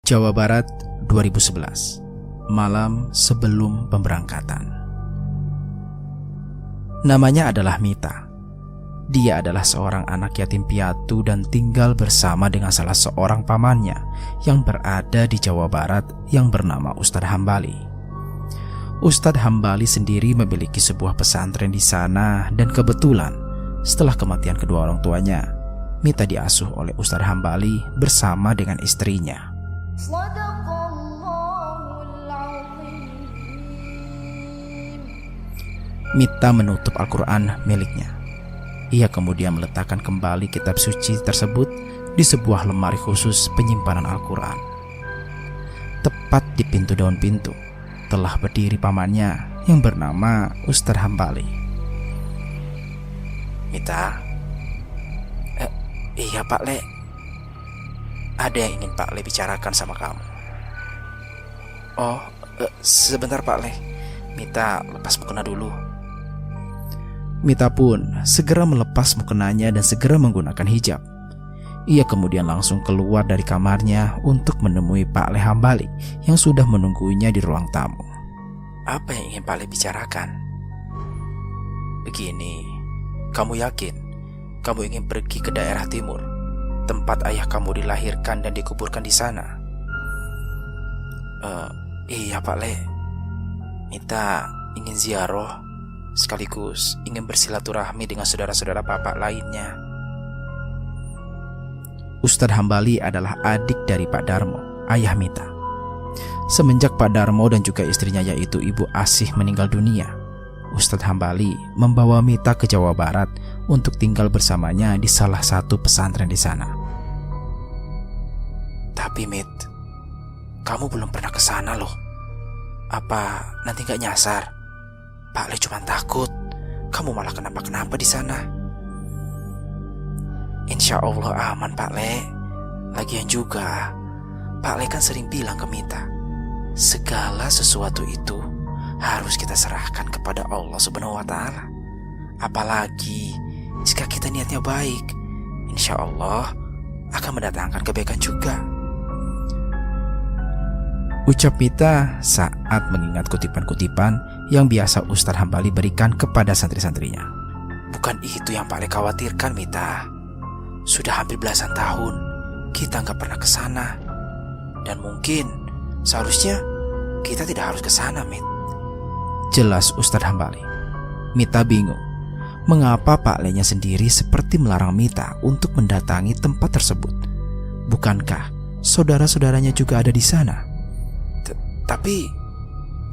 Jawa Barat 2011, malam sebelum pemberangkatan. Namanya adalah Mita. Dia adalah seorang anak yatim piatu dan tinggal bersama dengan salah seorang pamannya yang berada di Jawa Barat yang bernama Ustadz Hambali. Ustadz Hambali sendiri memiliki sebuah pesantren di sana dan kebetulan setelah kematian kedua orang tuanya, Mita diasuh oleh Ustadz Hambali bersama dengan istrinya. Mita menutup Al-Quran miliknya. Ia kemudian meletakkan kembali kitab suci tersebut di sebuah lemari khusus penyimpanan Al-Quran. Tepat di pintu daun pintu telah berdiri pamannya yang bernama Ustadz Hambali. Mita, iya Pak Le, ada yang ingin Pak Le bicarakan sama kamu. Oh, sebentar Pak Le, Mita lepas mukena dulu. Mita pun segera melepas mukenanya dan segera menggunakan hijab. Ia kemudian langsung keluar dari kamarnya untuk menemui Pak Le Hambali yang sudah menunggunya di ruang tamu. Apa yang ingin Pak Le bicarakan? Begini, kamu yakin kamu ingin pergi ke daerah timur, tempat ayah kamu dilahirkan dan dikuburkan di sana? Iya Pak Le, Mita ingin ziarah sekaligus ingin bersilaturahmi dengan saudara-saudara bapak lainnya. Ustadz Hambali adalah adik dari Pak Darmo, ayah Mita. Semenjak Pak Darmo dan juga istrinya yaitu Ibu Asih meninggal dunia, Ustadz Hambali membawa Mita ke Jawa Barat untuk tinggal bersamanya di salah satu pesantren di sana. Tapi Mit, kamu belum pernah ke sana loh. Apa nanti gak nyasar? Pak Le cuma takut kamu malah kenapa-kenapa di sana. Insya Allah aman Pak Le. Lagian juga Pak Le kan sering bilang ke Mita, segala sesuatu itu harus kita serahkan kepada Allah Subhanahu wa Ta'ala. Apalagi jika kita niatnya baik, insya Allah akan mendatangkan kebaikan juga. Ucap Mita saat mengingat kutipan-kutipan yang biasa Ustadz Hambali berikan kepada santri-santrinya. Bukan itu yang Pak Le khawatirkan Mita. Sudah hampir belasan tahun kita nggak pernah ke sana. Dan mungkin seharusnya kita tidak harus ke sana, Mit. Jelas Ustadz Hambali. Mita bingung mengapa Pak Le-nya sendiri seperti melarang Mita untuk mendatangi tempat tersebut. Bukankah saudara-saudaranya juga ada di sana? Tapi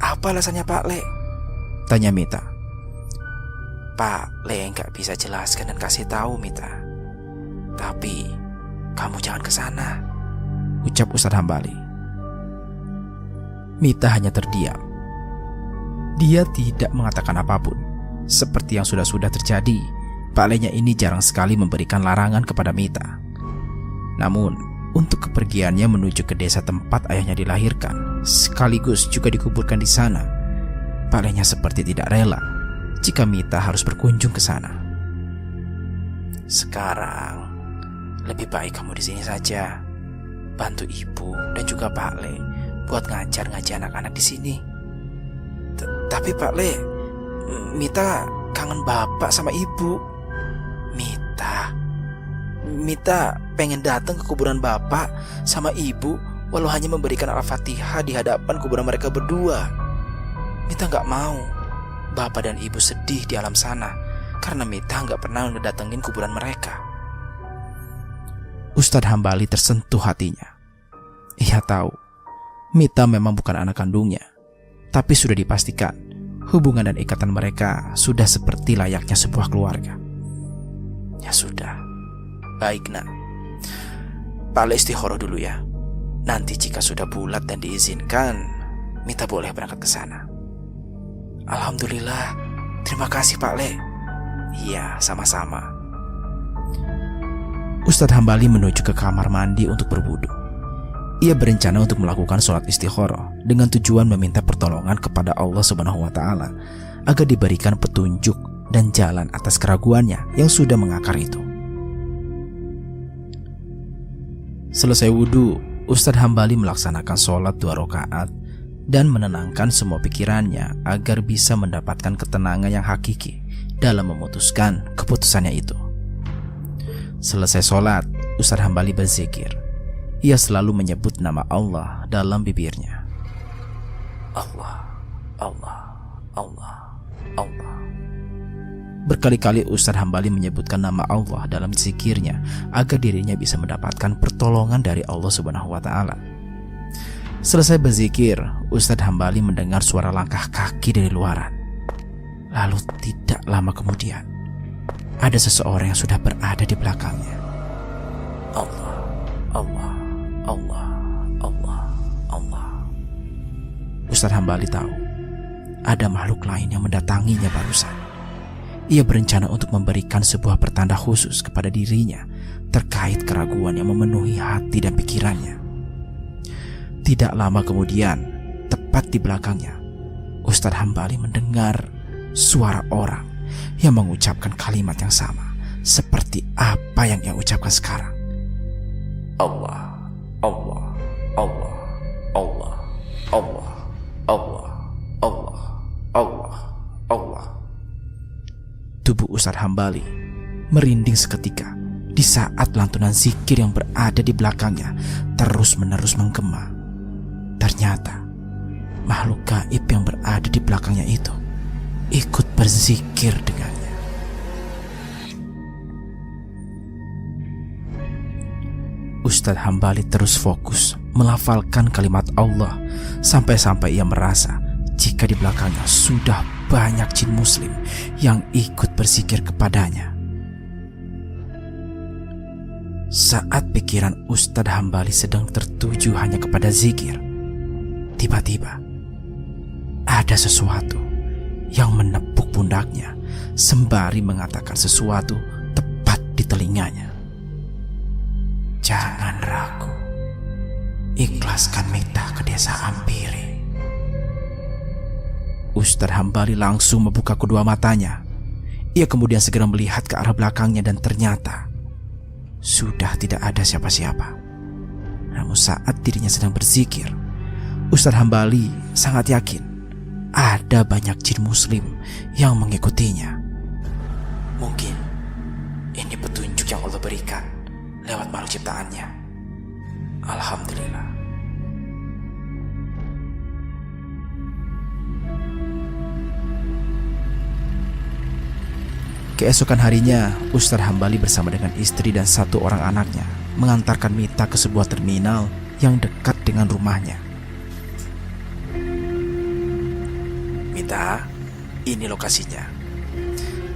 apa alasannya Pak Le? Tanya Mita. Pak Le nggak bisa jelaskan dan kasih tahu Mita. Tapi kamu jangan ke sana, ucap Ustadz Hambali. Mita hanya terdiam. Dia tidak mengatakan apapun. Seperti yang sudah-sudah terjadi, Pak Le-nya ini jarang sekali memberikan larangan kepada Mita. Namun untuk kepergiannya menuju ke desa tempat ayahnya dilahirkan, sekaligus juga dikuburkan di sana, Pak Le-nya seperti tidak rela jika Mita harus berkunjung ke sana. Sekarang lebih baik kamu di sini saja, bantu ibu dan juga Pak Le buat ngajar anak-anak di sini. Tapi Pak Le, Mita kangen bapak sama ibu. Mita pengen datang ke kuburan bapak sama ibu, walau hanya memberikan Al-Fatihah di hadapan kuburan mereka berdua. Mita gak mau bapak dan ibu sedih di alam sana karena Mita gak pernah mendatengin kuburan mereka. Ustadz Hambali tersentuh hatinya. Ia tahu Mita memang bukan anak kandungnya, tapi sudah dipastikan hubungan dan ikatan mereka sudah seperti layaknya sebuah keluarga. Ya sudah, baik nak, Pak Le istikharah dulu ya. Nanti jika sudah bulat dan diizinkan, Mita boleh berangkat ke sana. Alhamdulillah, terima kasih Pak Le. Iya, sama-sama. Ustadz Hambali menuju ke kamar mandi untuk berwudu. Ia berencana untuk melakukan sholat istikharah dengan tujuan meminta pertolongan kepada Allah Subhanahu wa Ta'ala agar diberikan petunjuk dan jalan atas keraguannya yang sudah mengakar itu. Selesai wudhu, Ustadz Hambali melaksanakan sholat 2 rakaat dan menenangkan semua pikirannya agar bisa mendapatkan ketenangan yang hakiki dalam memutuskan keputusannya itu. Selesai sholat, Ustadz Hambali berzikir. Ia selalu menyebut nama Allah dalam bibirnya. Allah, Allah, Allah, Allah. Berkali-kali Ustadz Hambali menyebutkan nama Allah dalam zikirnya agar dirinya bisa mendapatkan pertolongan dari Allah Subhanahu wa Ta'ala. Selesai berzikir, Ustadz Hambali mendengar suara langkah kaki dari luaran. Lalu tidak lama kemudian, ada seseorang yang sudah berada di belakangnya. Allah, Allah, Allah, Allah, Allah. Ustadz Hambali tahu ada makhluk lain yang mendatanginya barusan. Ia berencana untuk memberikan sebuah pertanda khusus kepada dirinya terkait keraguan yang memenuhi hati dan pikirannya. Tidak lama kemudian, tepat di belakangnya, Ustadz Hambali mendengar suara orang yang mengucapkan kalimat yang sama seperti apa yang ia ucapkan sekarang. Allah, Allah, Allah, Allah, Allah, Allah, Allah, Allah, Allah. Tubuh Ustadz Hambali merinding seketika di saat lantunan zikir yang berada di belakangnya terus-menerus menggema. Ternyata makhluk gaib yang berada di belakangnya itu ikut berzikir dengannya. Ustadz Hambali terus fokus melafalkan kalimat Allah sampai-sampai ia merasa jika di belakangnya sudah banyak jin muslim yang ikut berzikir kepadanya. Saat pikiran Ustadz Hambali sedang tertuju hanya kepada zikir, tiba-tiba ada sesuatu yang menepuk pundaknya sembari mengatakan sesuatu tepat di telinganya. Jangan ragu, ikhlaskan mitah ke desa Ampiri. Ustadz Hambali langsung membuka kedua matanya. Ia kemudian segera melihat ke arah belakangnya dan ternyata sudah tidak ada siapa-siapa. Namun saat dirinya sedang berzikir, Ustadz Hambali sangat yakin ada banyak jin muslim yang mengikutinya. Mungkin ini petunjuk yang Allah berikan lewat makhluk ciptaannya. Alhamdulillah. Keesokan harinya, Ustadz Hambali bersama dengan istri dan 1 orang anaknya mengantarkan Mita ke sebuah terminal yang dekat dengan rumahnya. Mita, ini lokasinya.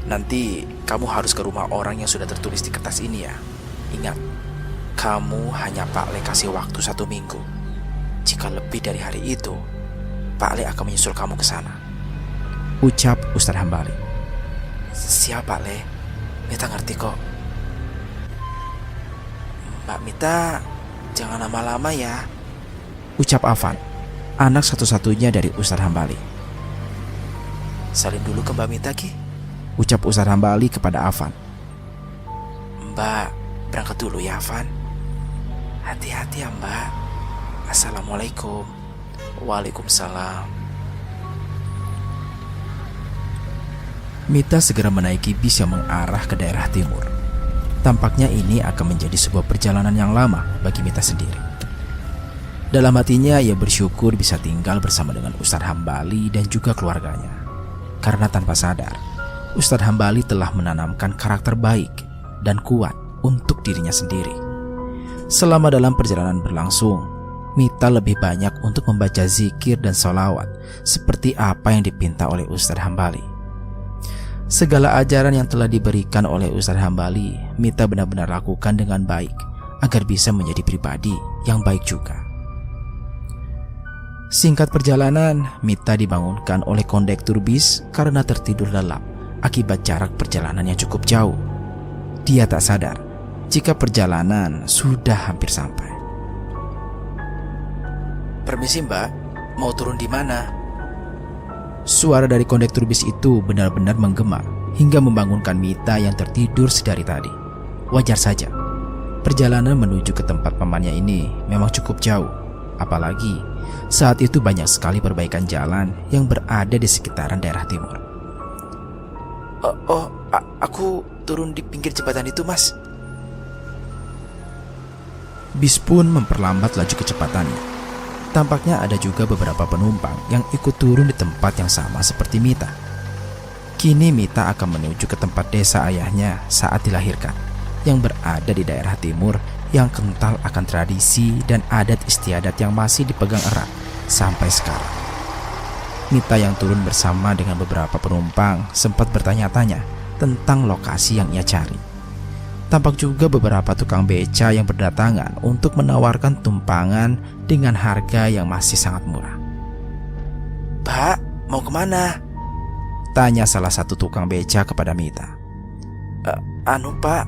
Nanti kamu harus ke rumah orang yang sudah tertulis di kertas ini ya. Ingat, kamu hanya Pak Le kasih waktu 1 minggu. Jika lebih dari hari itu, Pak Le akan menyusul kamu ke sana, ucap Ustadz Hambali. Siap Pak Le, Mita ngerti kok. Mbak Mita, jangan lama-lama ya, ucap Afan, anak satu-satunya dari Ustadz Hambali. Salim dulu ke Mbak Mita Ki, ucap Ustadz Hambali kepada Afan. Mbak, berangkat dulu ya Afan. Hati-hati ya Mbak. Assalamualaikum. Waalaikumsalam. Mita segera menaiki bis yang mengarah ke daerah timur. Tampaknya ini akan menjadi sebuah perjalanan yang lama bagi Mita sendiri. Dalam hatinya ia bersyukur bisa tinggal bersama dengan Ustadz Hambali dan juga keluarganya. Karena tanpa sadar, Ustadz Hambali telah menanamkan karakter baik dan kuat untuk dirinya sendiri. Selama dalam perjalanan berlangsung, Mita lebih banyak untuk membaca zikir dan sholawat seperti apa yang dipinta oleh Ustadz Hambali. Segala ajaran yang telah diberikan oleh Ustadz Hambali, Mita benar-benar lakukan dengan baik agar bisa menjadi pribadi yang baik juga. Singkat perjalanan, Mita dibangunkan oleh kondektur bis karena tertidur lelap akibat jarak perjalanan yang cukup jauh. Dia tak sadar jika perjalanan sudah hampir sampai. Permisi Mbak, mau turun di mana? Suara dari kondektur bis itu benar-benar menggema hingga membangunkan Mita yang tertidur sedari tadi. Wajar saja, Perjalanan menuju ke tempat pamannya ini memang cukup jauh. Apalagi saat itu banyak sekali perbaikan jalan yang berada di sekitaran daerah timur. Aku turun di pinggir jembatan itu, Mas. Bis pun memperlambat laju kecepatannya. Tampaknya ada juga beberapa penumpang yang ikut turun di tempat yang sama seperti Mita. Kini Mita akan menuju ke tempat desa ayahnya saat dilahirkan, yang berada di daerah timur yang kental akan tradisi dan adat istiadat yang masih dipegang erat sampai sekarang. Mita yang turun bersama dengan beberapa penumpang sempat bertanya-tanya tentang lokasi yang ia cari. Tampak juga beberapa tukang beca yang berdatangan untuk menawarkan tumpangan dengan harga yang masih sangat murah. "Pak, mau kemana?" tanya salah satu tukang beca kepada Mita. Pak,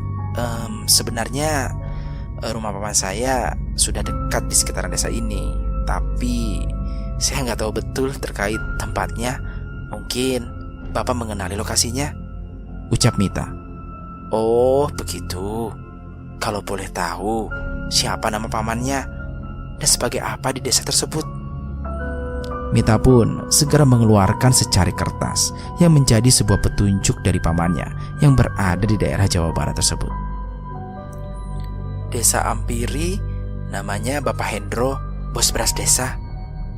sebenarnya rumah paman saya sudah dekat di sekitaran desa ini, tapi saya nggak tahu betul terkait tempatnya. Mungkin Bapak mengenali lokasinya, ucap Mita. "Oh, begitu. Kalau boleh tahu, siapa nama pamannya dan sebagai apa di desa tersebut?" Mita pun segera mengeluarkan secari kertas yang menjadi sebuah petunjuk dari pamannya yang berada di daerah Jawa Barat tersebut. "Desa Ampiri, namanya Bapak Hendro, bos beras desa,"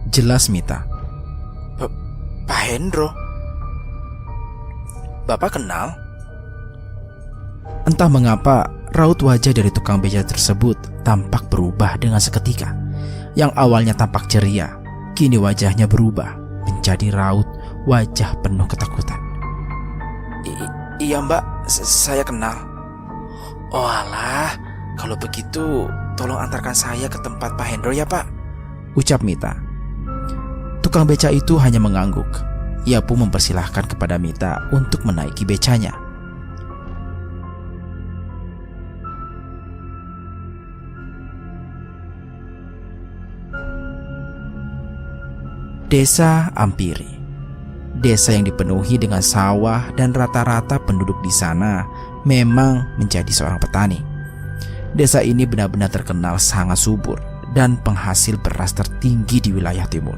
jelas Mita. "Pak Hendro? Bapak kenal?" Entah mengapa raut wajah dari tukang beca tersebut tampak berubah dengan seketika. Yang awalnya tampak ceria, kini wajahnya berubah menjadi raut wajah penuh ketakutan. Iya Mbak, saya kenal." "Oh alah, kalau begitu tolong antarkan saya ke tempat Pak Hendro ya Pak," ucap Mita. Tukang beca itu hanya mengangguk. Ia pun mempersilahkan kepada Mita untuk menaiki becanya. Desa Ampiri, desa yang dipenuhi dengan sawah dan rata-rata penduduk di sana memang menjadi seorang petani. Desa ini benar-benar terkenal sangat subur dan penghasil beras tertinggi di wilayah timur.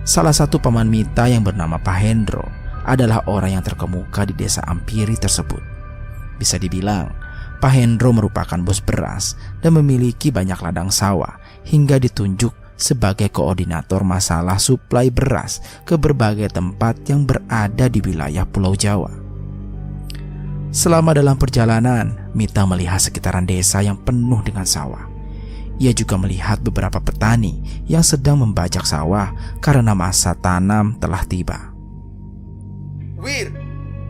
Salah satu paman Mita yang bernama Pak Hendro adalah orang yang terkemuka di desa Ampiri tersebut. Bisa dibilang, Pak Hendro merupakan bos beras dan memiliki banyak ladang sawah hingga ditunjuk sebagai koordinator masalah suplai beras ke berbagai tempat yang berada di wilayah Pulau Jawa. Selama dalam perjalanan, Mita melihat sekitaran desa yang penuh dengan sawah. Ia juga melihat beberapa petani yang sedang membajak sawah karena masa tanam telah tiba. "Wir,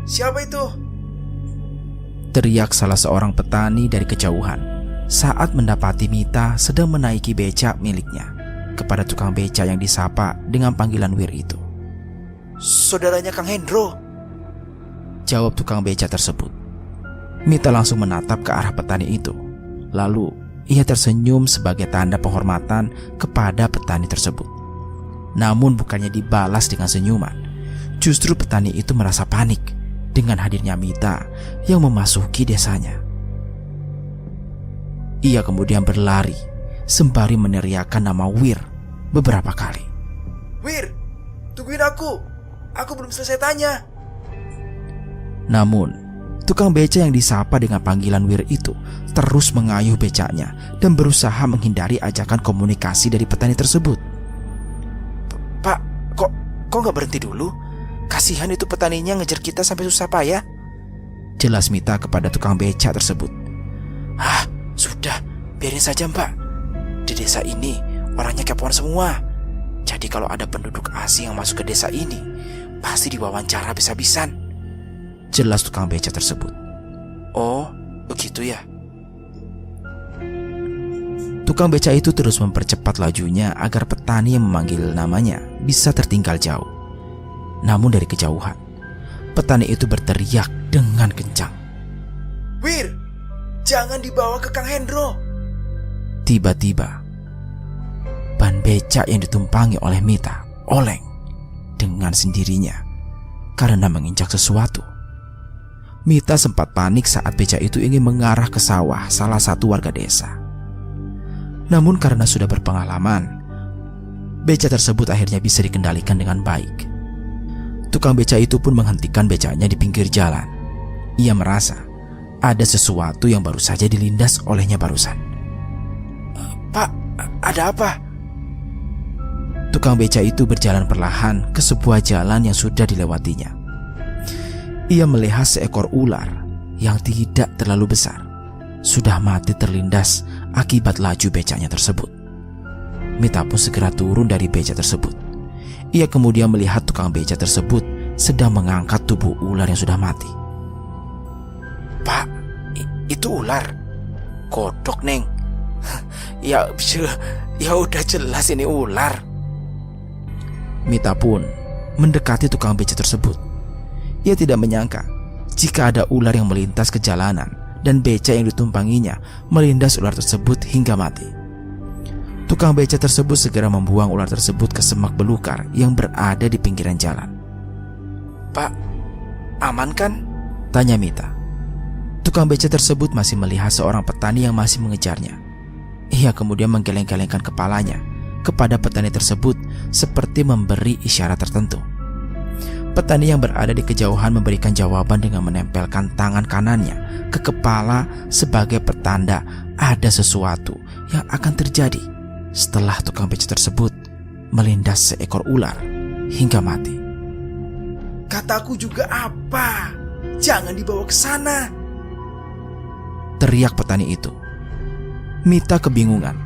siapa itu?" teriak salah seorang petani dari kejauhan saat mendapati Mita sedang menaiki becak miliknya kepada tukang beca yang disapa dengan panggilan Wir itu. "Saudaranya Kang Hendro," jawab tukang beca tersebut. Mita langsung menatap ke arah petani itu. Lalu ia tersenyum sebagai tanda penghormatan kepada petani tersebut. Namun bukannya dibalas dengan senyuman, justru petani itu merasa panik dengan hadirnya Mita yang memasuki desanya. Ia kemudian berlari sembari meneriakkan nama Wir beberapa kali. "Wir, tungguin aku belum selesai tanya." Namun tukang beca yang disapa dengan panggilan Wir itu terus mengayuh becaknya dan berusaha menghindari ajakan komunikasi dari petani tersebut. "Pak, kok nggak berhenti dulu? Kasihan itu petaninya ngejar kita sampai susah payah," jelas Mita kepada tukang beca tersebut. "Ah, sudah, biarin saja Mbak. Di desa ini orangnya kepoan semua. Jadi kalau ada penduduk asing yang masuk ke desa ini, pasti diwawancara habis-habisan," jelas tukang beca tersebut. "Oh, begitu ya." Tukang beca itu terus mempercepat lajunya agar petani yang memanggil namanya bisa tertinggal jauh. Namun dari kejauhan, petani itu berteriak dengan kencang, "Wir, jangan dibawa ke Kang Hendro." Tiba-tiba, ban becak yang ditumpangi oleh Mita oleng dengan sendirinya karena menginjak sesuatu. Mita sempat panik saat beca itu ingin mengarah ke sawah salah satu warga desa. Namun karena sudah berpengalaman, beca tersebut akhirnya bisa dikendalikan dengan baik. Tukang beca itu pun menghentikan becanya di pinggir jalan. Ia merasa ada sesuatu yang baru saja dilindas olehnya barusan. Pak, ada apa? Tukang beca itu berjalan perlahan ke sebuah jalan yang sudah dilewatinya. Ia melihat seekor ular yang tidak terlalu besar sudah mati terlindas akibat laju becanya tersebut. Mita pun segera turun dari beca tersebut. Ia kemudian melihat tukang beca tersebut sedang mengangkat tubuh ular yang sudah mati. Pak, itu ular. Kodok, Neng. Ya udah jelas ini ular. Mita pun mendekati tukang beca tersebut. Ia tidak menyangka jika ada ular yang melintas ke jalanan dan beca yang ditumpanginya melindas ular tersebut hingga mati. Tukang beca tersebut segera membuang ular tersebut ke semak belukar yang berada di pinggiran jalan. Pak, aman kan? Tanya Mita. Tukang beca tersebut masih melihat seorang petani yang masih mengejarnya. Ia kemudian menggeleng-gelengkan kepalanya kepada petani tersebut seperti memberi isyarat tertentu. Petani yang berada di kejauhan memberikan jawaban dengan menempelkan tangan kanannya ke kepala sebagai pertanda ada sesuatu yang akan terjadi setelah tukang beca tersebut melindas seekor ular hingga mati. Kataku juga apa? Jangan dibawa ke sana, teriak petani itu. Mita kebingungan.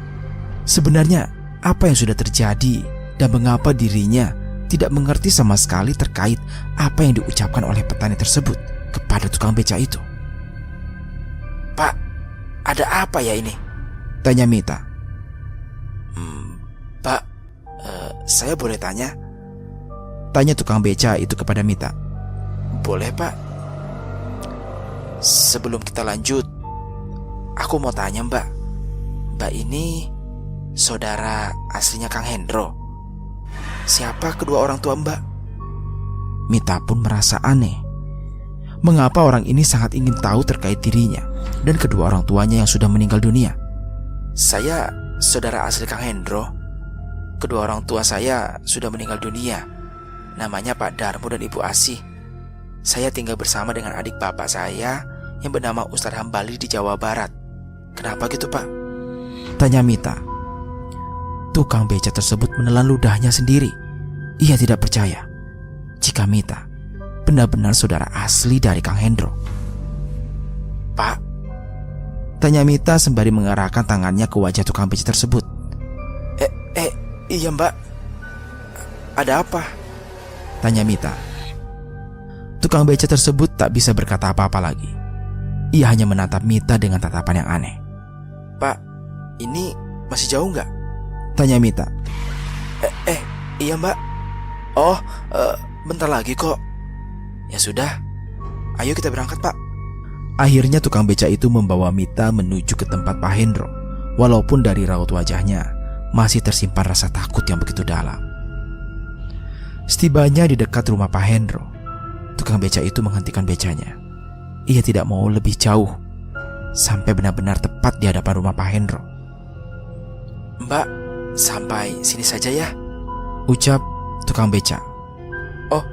Sebenarnya apa yang sudah terjadi dan mengapa dirinya tidak mengerti sama sekali terkait apa yang diucapkan oleh petani tersebut kepada tukang beca itu. Pak, ada apa ya ini? Tanya Mita. Pak, saya boleh tanya? Tanya tukang beca itu kepada Mita. Boleh, Pak. Sebelum kita lanjut, aku mau tanya, Mbak. Mbak ini saudara aslinya Kang Hendro. Siapa kedua orang tua Mbak? Mita pun merasa aneh. Mengapa orang ini sangat ingin tahu terkait dirinya dan kedua orang tuanya yang sudah meninggal dunia? Saya saudara asli Kang Hendro. Kedua orang tua saya sudah meninggal dunia. Namanya Pak Darmo dan Ibu Asih. Saya tinggal bersama dengan adik bapak saya yang bernama Ustadz Hambali di Jawa Barat. Kenapa gitu, Pak? Tanya Mita. Tukang beca tersebut menelan ludahnya sendiri. Ia tidak percaya jika Mita benar-benar saudara asli dari Kang Hendro. Pak, tanya Mita sembari mengarahkan tangannya ke wajah tukang beca tersebut. Iya Mbak. Ada apa? Tanya Mita. Tukang beca tersebut tak bisa berkata apa-apa lagi. Ia hanya menatap Mita dengan tatapan yang aneh. Pak, ini masih jauh nggak? Tanya Mita. Iya Mbak. Oh, bentar lagi kok. Ya sudah, ayo kita berangkat Pak. Akhirnya tukang beca itu membawa Mita menuju ke tempat Pak Hendro. Walaupun dari raut wajahnya masih tersimpan rasa takut yang begitu dalam. Setibanya di dekat rumah Pak Hendro, tukang beca itu menghentikan becanya. Ia tidak mau lebih jauh sampai benar-benar tepat di hadapan rumah Pak Hendro. Mbak, sampai sini saja ya, ucap tukang beca. Oh,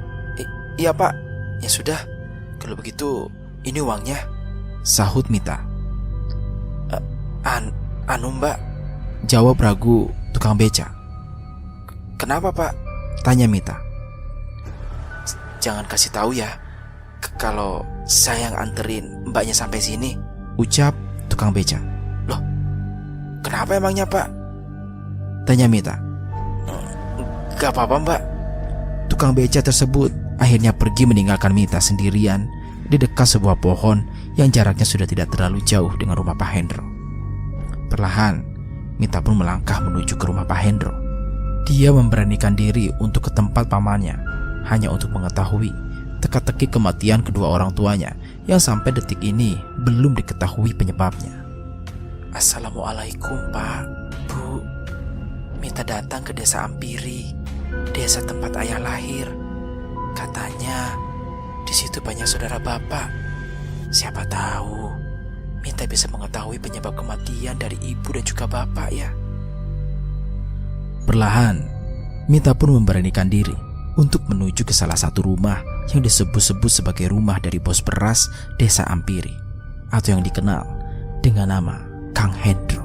iya Pak. Ya sudah, kalau begitu ini uangnya, sahut Mita. Anu Mbak, jawab ragu tukang beca. Kenapa Pak? Tanya Mita. Jangan kasih tahu ya kalau saya yang anterin Mbaknya sampai sini, ucap tukang beca. Loh, kenapa emangnya Pak? Tanya Mita. Gak apa-apa Mbak. Tukang beca tersebut akhirnya pergi meninggalkan Mita sendirian di dekat sebuah pohon yang jaraknya sudah tidak terlalu jauh dengan rumah Pak Hendro. Perlahan, Mita pun melangkah menuju ke rumah Pak Hendro. Dia memberanikan diri untuk ke tempat pamannya hanya untuk mengetahui teka-teki kematian kedua orang tuanya yang sampai detik ini belum diketahui penyebabnya. Assalamualaikum Pak, Bu. Mita datang ke desa Ampiri, desa tempat ayah lahir. Katanya di situ banyak saudara Bapak Siapa tahu Mita bisa mengetahui penyebab kematian dari ibu dan juga bapak ya. Perlahan, Mita pun memberanikan diri untuk menuju ke salah satu rumah yang disebut-sebut sebagai rumah dari bos beras Desa Ampiri, atau yang dikenal dengan nama Kang Hendro.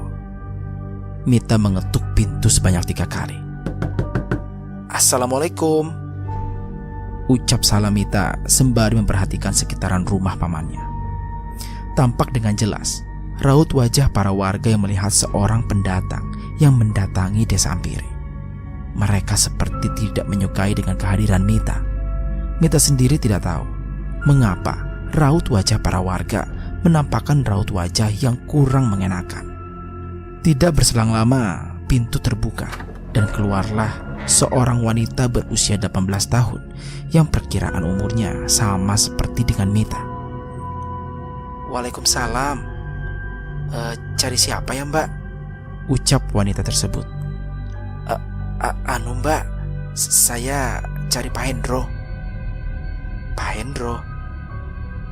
Mita mengetuk pintu sebanyak 3 kali. Assalamualaikum, ucap salam Mita sembari memperhatikan sekitaran rumah pamannya. Tampak dengan jelas raut wajah para warga yang melihat seorang pendatang yang mendatangi Desa Ampiri. Mereka seperti tidak menyukai dengan kehadiran Mita. Mita sendiri tidak tahu mengapa raut wajah para warga menampakkan raut wajah yang kurang mengenakan. Tidak berselang lama, pintu terbuka dan keluarlah seorang wanita berusia 18 tahun yang perkiraan umurnya sama seperti dengan Mita. Waalaikumsalam. Cari siapa ya mbak? Ucap wanita tersebut. Anu mbak, saya cari Pak Hendro. Pak Hendro?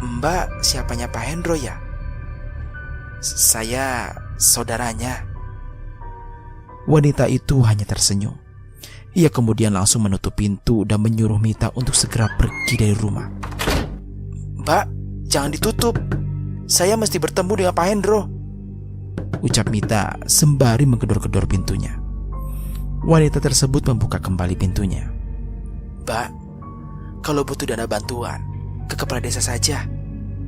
Mbak siapanya Pak Hendro ya? Saya saudaranya. Wanita itu hanya tersenyum. Ia kemudian langsung menutup pintu dan menyuruh Mita untuk segera pergi dari rumah. Mbak, jangan ditutup. Saya mesti bertemu dengan Pak Hendro, ucap Mita sembari menggedor-gedor pintunya. Wanita tersebut membuka kembali pintunya. Mbak, kalau butuh dana bantuan, ke kepala desa saja.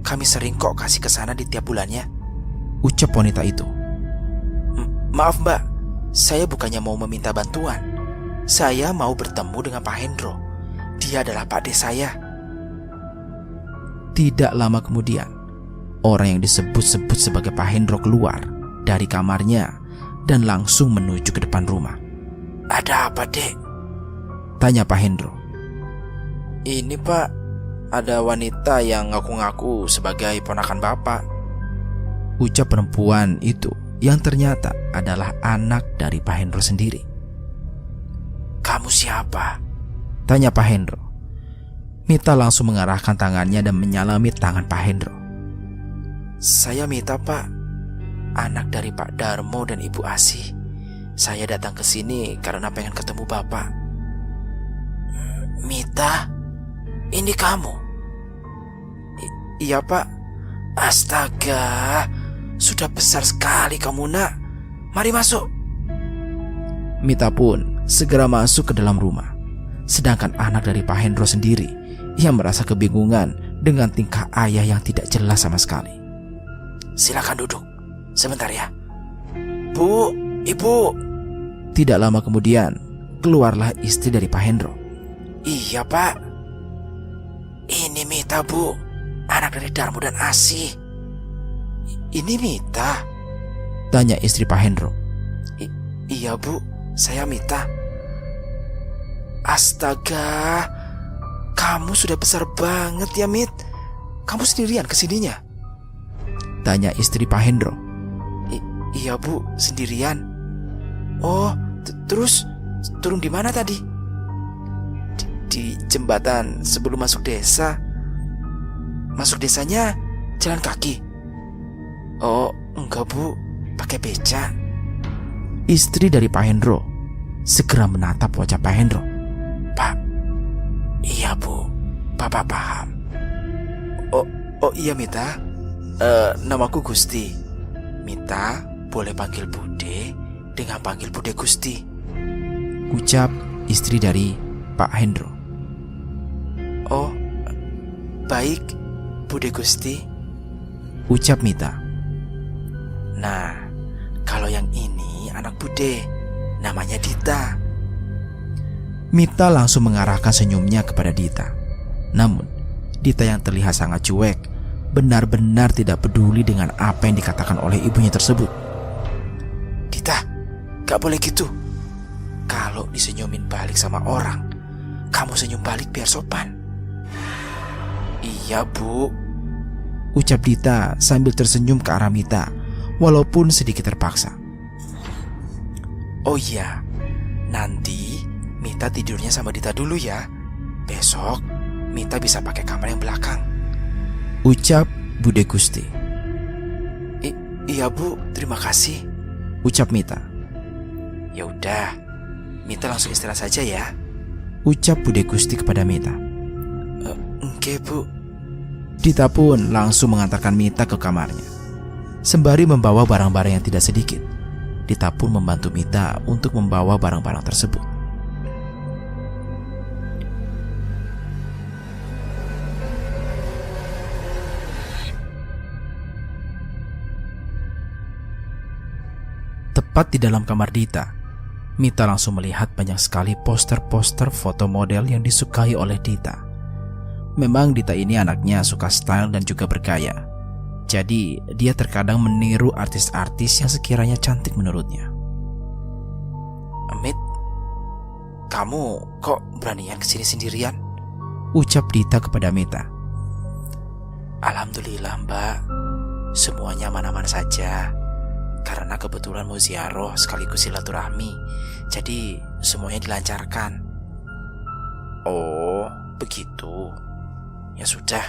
Kami sering kok kasih ke sana di tiap bulannya, ucap wanita itu. Maaf mbak, saya bukannya mau meminta bantuan. Saya mau bertemu dengan Pak Hendro. Dia adalah Pak Des saya. Tidak lama kemudian, orang yang disebut-sebut sebagai Pak Hendro keluar dari kamarnya dan langsung menuju ke depan rumah. Ada apa, Dek? Tanya Pak Hendro. Ini Pak, ada wanita yang ngaku-ngaku sebagai ponakan Bapak, ucap perempuan itu yang ternyata adalah anak dari Pak Hendro sendiri. Kamu siapa? Tanya Pak Hendro. Mita langsung mengarahkan tangannya dan menyalami tangan Pak Hendro. Saya Mita Pak, anak dari Pak Darmo dan Ibu Asih. Saya datang ke sini karena pengen ketemu Bapak. Mita, ini kamu? Iya Pak. Astaga, sudah besar sekali kamu nak. Mari masuk. Mita pun segera masuk ke dalam rumah. Sedangkan anak dari Pak Hendro sendiri, ia merasa kebingungan dengan tingkah ayah yang tidak jelas sama sekali. Silakan duduk sebentar ya. Bu, Ibu. Tidak lama kemudian, keluarlah istri dari Pak Hendro. Iya Pak, ini Mita Bu, anak dari Darmo dan Asih. Ini Mita? Tanya istri Pak Hendro. Iya Bu, saya Mita. Astaga, kamu sudah besar banget ya Mit. Kamu sendirian kesininya? Tanya istri Pak Hendro. Iya Bu, sendirian. Oh, terus turun di mana tadi? Di jembatan sebelum masuk desa. Masuk desanya jalan kaki? Oh, enggak Bu, pakai beca. Istri dari Pak Hendro segera menatap wajah Pak Hendro. Pak, iya Bu, Bapak paham. Oh iya Mita, namaku Gusti. Mita boleh panggil Bude dengan panggil Bude Gusti, ucap istri dari Pak Hendro. Oh, baik Bude Gusti, ucap Mita. Nah, kalau yang ini anak Bude, namanya Dita. Mita langsung mengarahkan senyumnya kepada Dita. Namun, Dita yang terlihat sangat cuek, benar-benar tidak peduli dengan apa yang dikatakan oleh ibunya tersebut. Dita, gak boleh gitu. Kalau disenyumin balik sama orang, kamu senyum balik biar sopan. Iya Bu, ucap Dita sambil tersenyum ke arah Mita, walaupun sedikit terpaksa. Oh iya, nanti Mita tidurnya sama Dita dulu ya. Besok Mita bisa pakai kamar yang belakang, ucap Bude Gusti. Iya Bu, terima kasih, ucap Mita. Ya udah, Mita langsung istirahat saja ya, ucap Bude Gusti kepada Mita. Oke Bu. Dita pun langsung mengantarkan Mita ke kamarnya. Sembari membawa barang-barang yang tidak sedikit, Dita pun membantu Mita untuk membawa barang-barang tersebut. Tepat di dalam kamar Dita, Mita langsung melihat banyak sekali poster-poster foto model yang disukai oleh Dita. Memang Dita ini anaknya suka style dan juga bergaya. Jadi dia terkadang meniru artis-artis yang sekiranya cantik menurutnya. Mit, kamu kok beranian kesini sendirian? Ucap Dita kepada Mita. Alhamdulillah Mbak, semuanya aman-aman saja. Karena kebetulan mau ziarah sekaligus silaturahmi, jadi semuanya dilancarkan. Oh, begitu. Ya sudah,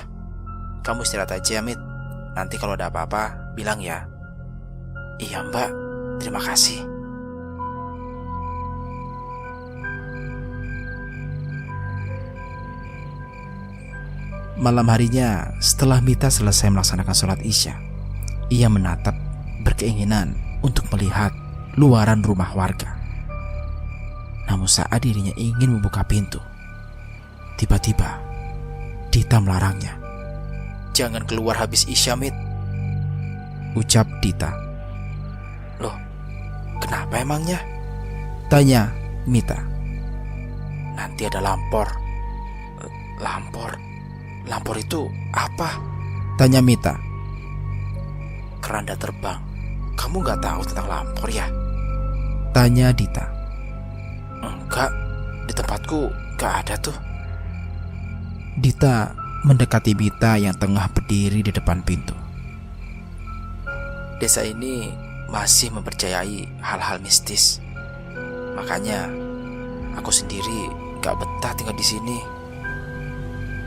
kamu istirahat aja Mit. Nanti kalau ada apa-apa, bilang ya. Iya Mbak, terima kasih. Malam harinya, setelah Mita selesai melaksanakan sholat Isya, ia menatap berkeinginan untuk melihat luaran rumah warga. Namun saat dirinya ingin membuka pintu, tiba-tiba Dita melarangnya. Jangan keluar habis Isya Mit, ucap Dita. Loh, kenapa emangnya? Tanya Mita. Nanti ada lampor. Lampor itu apa? Tanya Mita. Keranda terbang. Kamu gak tahu tentang lampor ya? Tanya Dita. Enggak, di tempatku gak ada tuh. Dita mendekati Mita yang tengah berdiri di depan pintu. Desa ini masih mempercayai hal-hal mistis. Makanya aku sendiri gak betah tinggal di sini.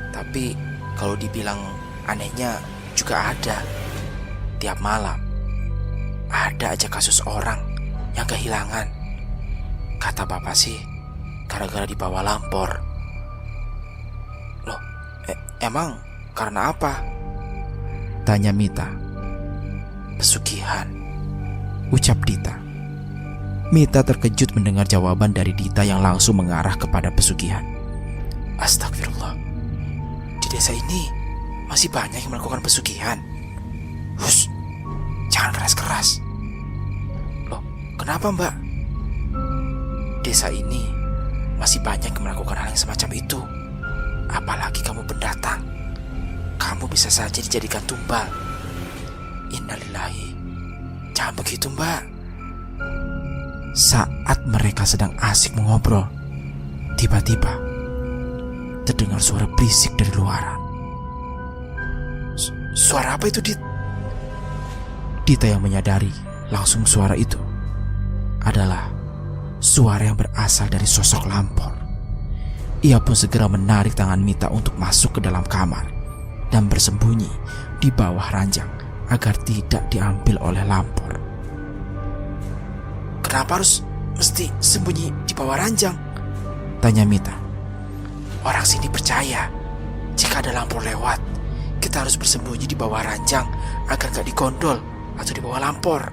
Tapi kalau dibilang anehnya juga ada. Tiap malam ada aja kasus orang yang kehilangan. Kata bapak sih gara-gara dibawa lampor. Loh, emang karena apa? Tanya Mita. Pesugihan, ucap Dita. Mita terkejut mendengar jawaban dari Dita yang langsung mengarah kepada pesugihan. Astagfirullah, di desa ini masih banyak yang melakukan pesugihan. Hush, jangan keras-keras. Loh, kenapa Mbak? Desa ini masih banyak yang melakukan hal yang semacam itu. Apalagi kamu pendatang. Kamu bisa saja dijadikan tumbal. Innalillahi. Jangan begitu Mbak. Saat mereka sedang asik mengobrol, tiba-tiba terdengar suara berisik dari luaran. Suara apa itu, Dit? Dita yang menyadari langsung suara itu adalah suara yang berasal dari sosok lampor. Ia pun segera menarik tangan Mita untuk masuk ke dalam kamar dan bersembunyi di bawah ranjang agar tidak diambil oleh lampor. Kenapa harus mesti sembunyi di bawah ranjang? Tanya Mita. Orang sini percaya jika ada lampor lewat, kita harus bersembunyi di bawah ranjang agar gak digondol atau di bawah lampor.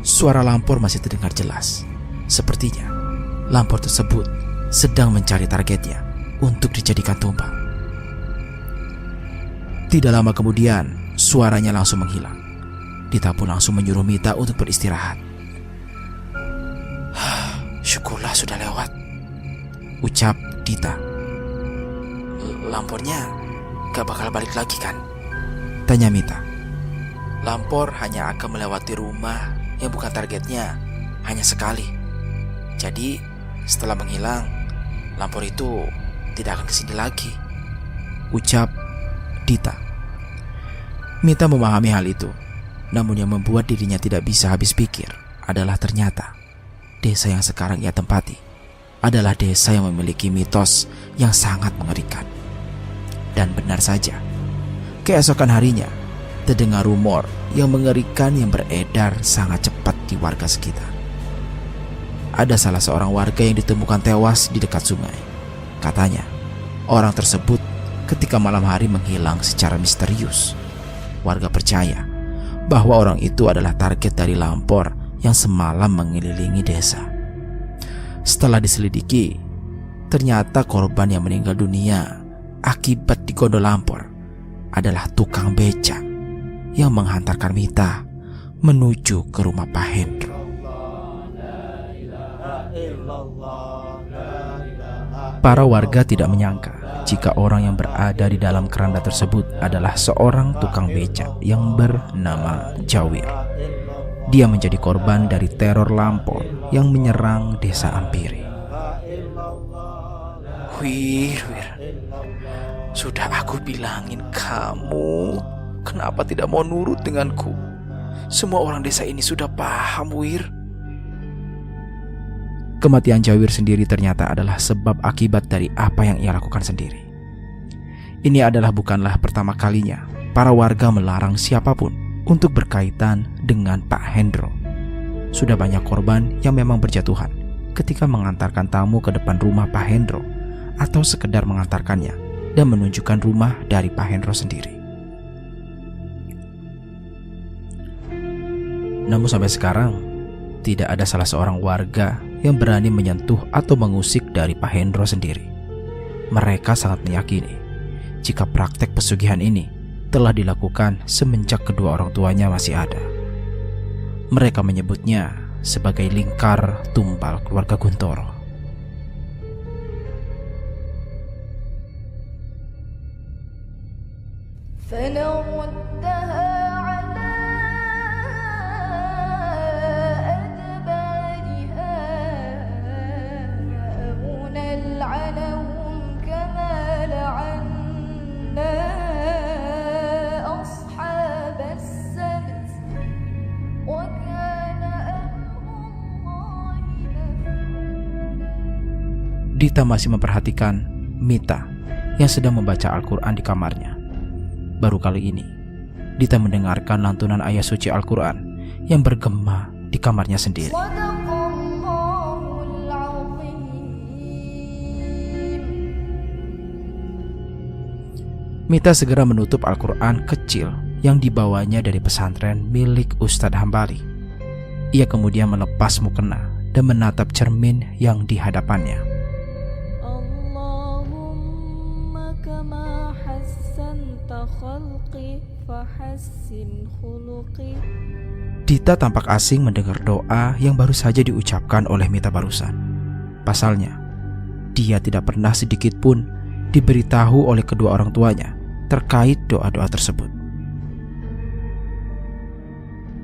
Suara lampor masih terdengar jelas. Sepertinya lampor tersebut sedang mencari targetnya untuk dijadikan tumbal. Tidak lama kemudian, suaranya langsung menghilang. Dita pun langsung menyuruh Mita untuk beristirahat. Syukurlah sudah lewat, ucap Dita. Lampornya gak bakal balik lagi kan? Tanya Mita. Lampor hanya akan melewati rumah yang bukan targetnya hanya sekali. Jadi setelah menghilang, lampor itu tidak akan kesini lagi, ucap Dita. Mita memahami hal itu, namun yang membuat dirinya tidak bisa habis pikir adalah ternyata desa yang sekarang ia tempati adalah desa yang memiliki mitos yang sangat mengerikan. Dan benar saja, keesokan harinya terdengar rumor yang mengerikan yang beredar sangat cepat di warga sekitar. Ada salah seorang warga yang ditemukan tewas di dekat sungai. Katanya, orang tersebut ketika malam hari menghilang secara misterius. Warga percaya bahwa orang itu adalah target dari lampor yang semalam mengelilingi desa. Setelah diselidiki, ternyata korban yang meninggal dunia akibat digondol lampor adalah tukang beca yang menghantarkan Mita menuju ke rumah Pak Hendro. Para warga tidak menyangka jika orang yang berada di dalam keranda tersebut adalah seorang tukang beca yang bernama Jawir. Dia menjadi korban dari teror lampor yang menyerang desa Ampiri. Wir, sudah aku bilangin kamu, kenapa tidak mau nurut denganku? Semua orang desa ini sudah paham, Wir. Kematian Jawir sendiri ternyata adalah sebab akibat dari apa yang ia lakukan sendiri. Ini adalah bukanlah pertama kalinya para warga melarang siapapun untuk berkaitan dengan Pak Hendro. Sudah banyak korban yang memang berjatuhan ketika mengantarkan tamu ke depan rumah Pak Hendro atau sekedar mengantarkannya dan menunjukkan rumah dari Pak Hendro sendiri. Namun sampai sekarang tidak ada salah seorang warga yang berani menyentuh atau mengusik dari Pak Hendro sendiri. Mereka sangat meyakini jika praktek pesugihan ini telah dilakukan semenjak kedua orang tuanya masih ada. Mereka menyebutnya sebagai lingkar tumbal keluarga Guntoro. Dita masih memperhatikan Mita yang sedang membaca Al-Quran di kamarnya. Baru kali ini Dita mendengarkan lantunan ayat suci Al-Quran yang bergema di kamarnya sendiri. Mita segera menutup Al-Quran kecil yang dibawanya dari pesantren milik Ustadz Hambali. Ia kemudian melepas mukena dan menatap cermin yang di hadapannya. Dita tampak asing mendengar doa yang baru saja diucapkan oleh Mita barusan. Pasalnya, dia tidak pernah sedikit pun diberitahu oleh kedua orang tuanya terkait doa-doa tersebut.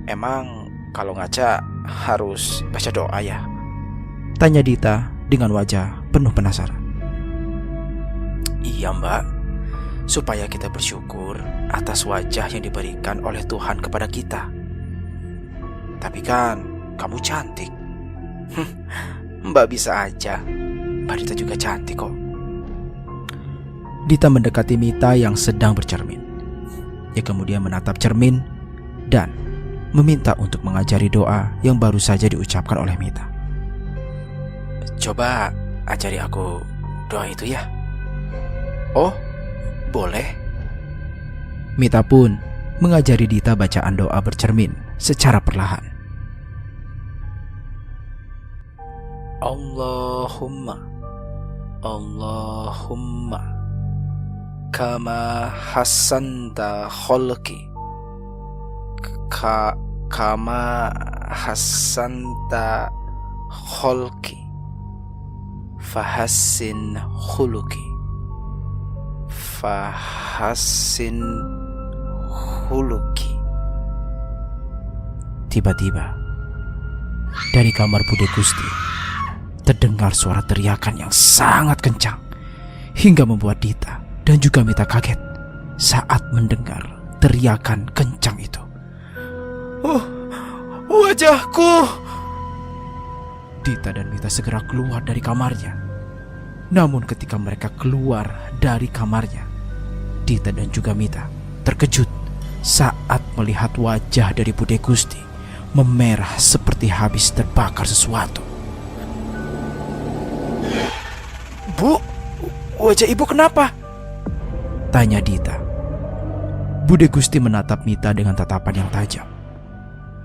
Emang kalau ngaca harus baca doa ya? Tanya Dita dengan wajah penuh penasaran. Iya mbak, supaya kita bersyukur atas wajah yang diberikan oleh Tuhan kepada kita. Tapi kan kamu cantik. Mbak bisa aja. Mbak Dita juga cantik kok. Dita mendekati Mita yang sedang bercermin. Ia kemudian menatap cermin dan meminta untuk mengajari doa yang baru saja diucapkan oleh Mita. Coba ajari aku doa itu ya. Oh, boleh. Mita pun mengajari Dita bacaan doa bercermin secara perlahan. Allahumma kama hasanta khalqi kama hasanta khalqi fahassin khuluqi Tiba-tiba dari kamar Bude Gusti terdengar suara teriakan yang sangat kencang hingga membuat Dita dan juga Mita kaget saat mendengar teriakan kencang itu. Oh, wajahku! Dita dan Mita segera keluar dari kamarnya. Namun ketika mereka keluar dari kamarnya, Dita dan juga Mita terkejut saat melihat wajah dari Bude Gusti memerah seperti habis terbakar sesuatu. Bu, wajah ibu kenapa? Tanya Dita. Bude Gusti menatap Mita dengan tatapan yang tajam.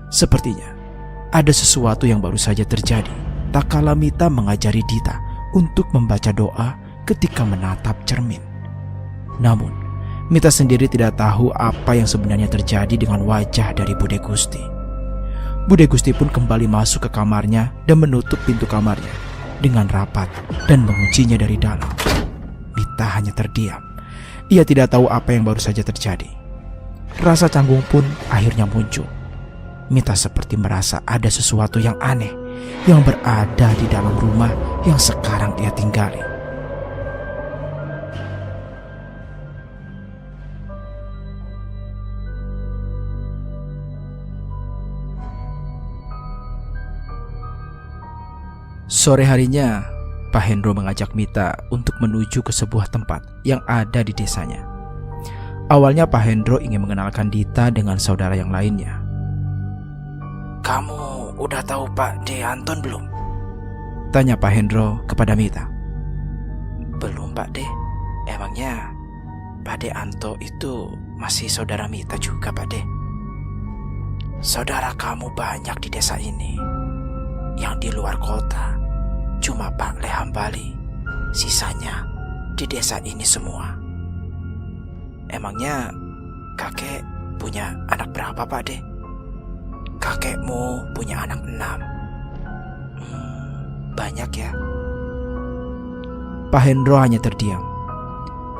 Sepertinya ada sesuatu yang baru saja terjadi tak kala Mita mengajari Dita untuk membaca doa ketika menatap cermin. Namun, Mita sendiri tidak tahu apa yang sebenarnya terjadi dengan wajah dari Bude Gusti. Bude Gusti pun kembali masuk ke kamarnya dan menutup pintu kamarnya dengan rapat dan menguncinya dari dalam. Mita hanya terdiam. Ia tidak tahu apa yang baru saja terjadi. Rasa canggung pun akhirnya muncul. Mita seperti merasa ada sesuatu yang aneh yang berada di dalam rumah yang sekarang ia tinggali. Sore harinya, Pak Hendro mengajak Mita untuk menuju ke sebuah tempat yang ada di desanya. Awalnya Pak Hendro ingin mengenalkan Dita dengan saudara yang lainnya. Kamu udah tahu Pak De Anton belum? Tanya Pak Hendro kepada Mita. Belum Pak De. Emangnya Pak De Anto itu masih saudara Mita juga Pak De? Saudara kamu banyak di desa ini. Yang di luar kota cuma Pak Le Hambali. Sisanya di desa ini semua. Emangnya kakek punya anak berapa Pak De? Kakekmu punya anak 6. Banyak ya. Pak Hendro hanya terdiam.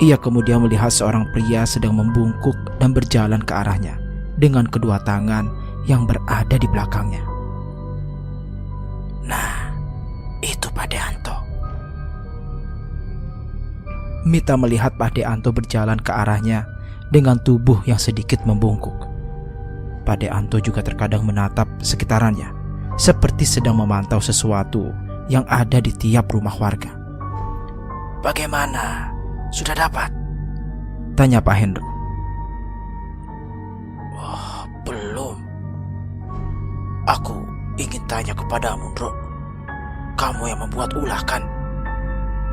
Ia kemudian melihat seorang pria sedang membungkuk dan berjalan ke arahnya dengan kedua tangan yang berada di belakangnya. Nah, itu Pak De Anto. Mita melihat Pak De Anto berjalan ke arahnya dengan tubuh yang sedikit membungkuk. Pak De Anto juga terkadang menatap sekitarannya, seperti sedang memantau sesuatu yang ada di tiap rumah warga. Bagaimana? Sudah dapat? Tanya Pak Hendro. Oh, belum. Aku ingin tanya kepadamu, Bro. Kamu yang membuat ulah kan?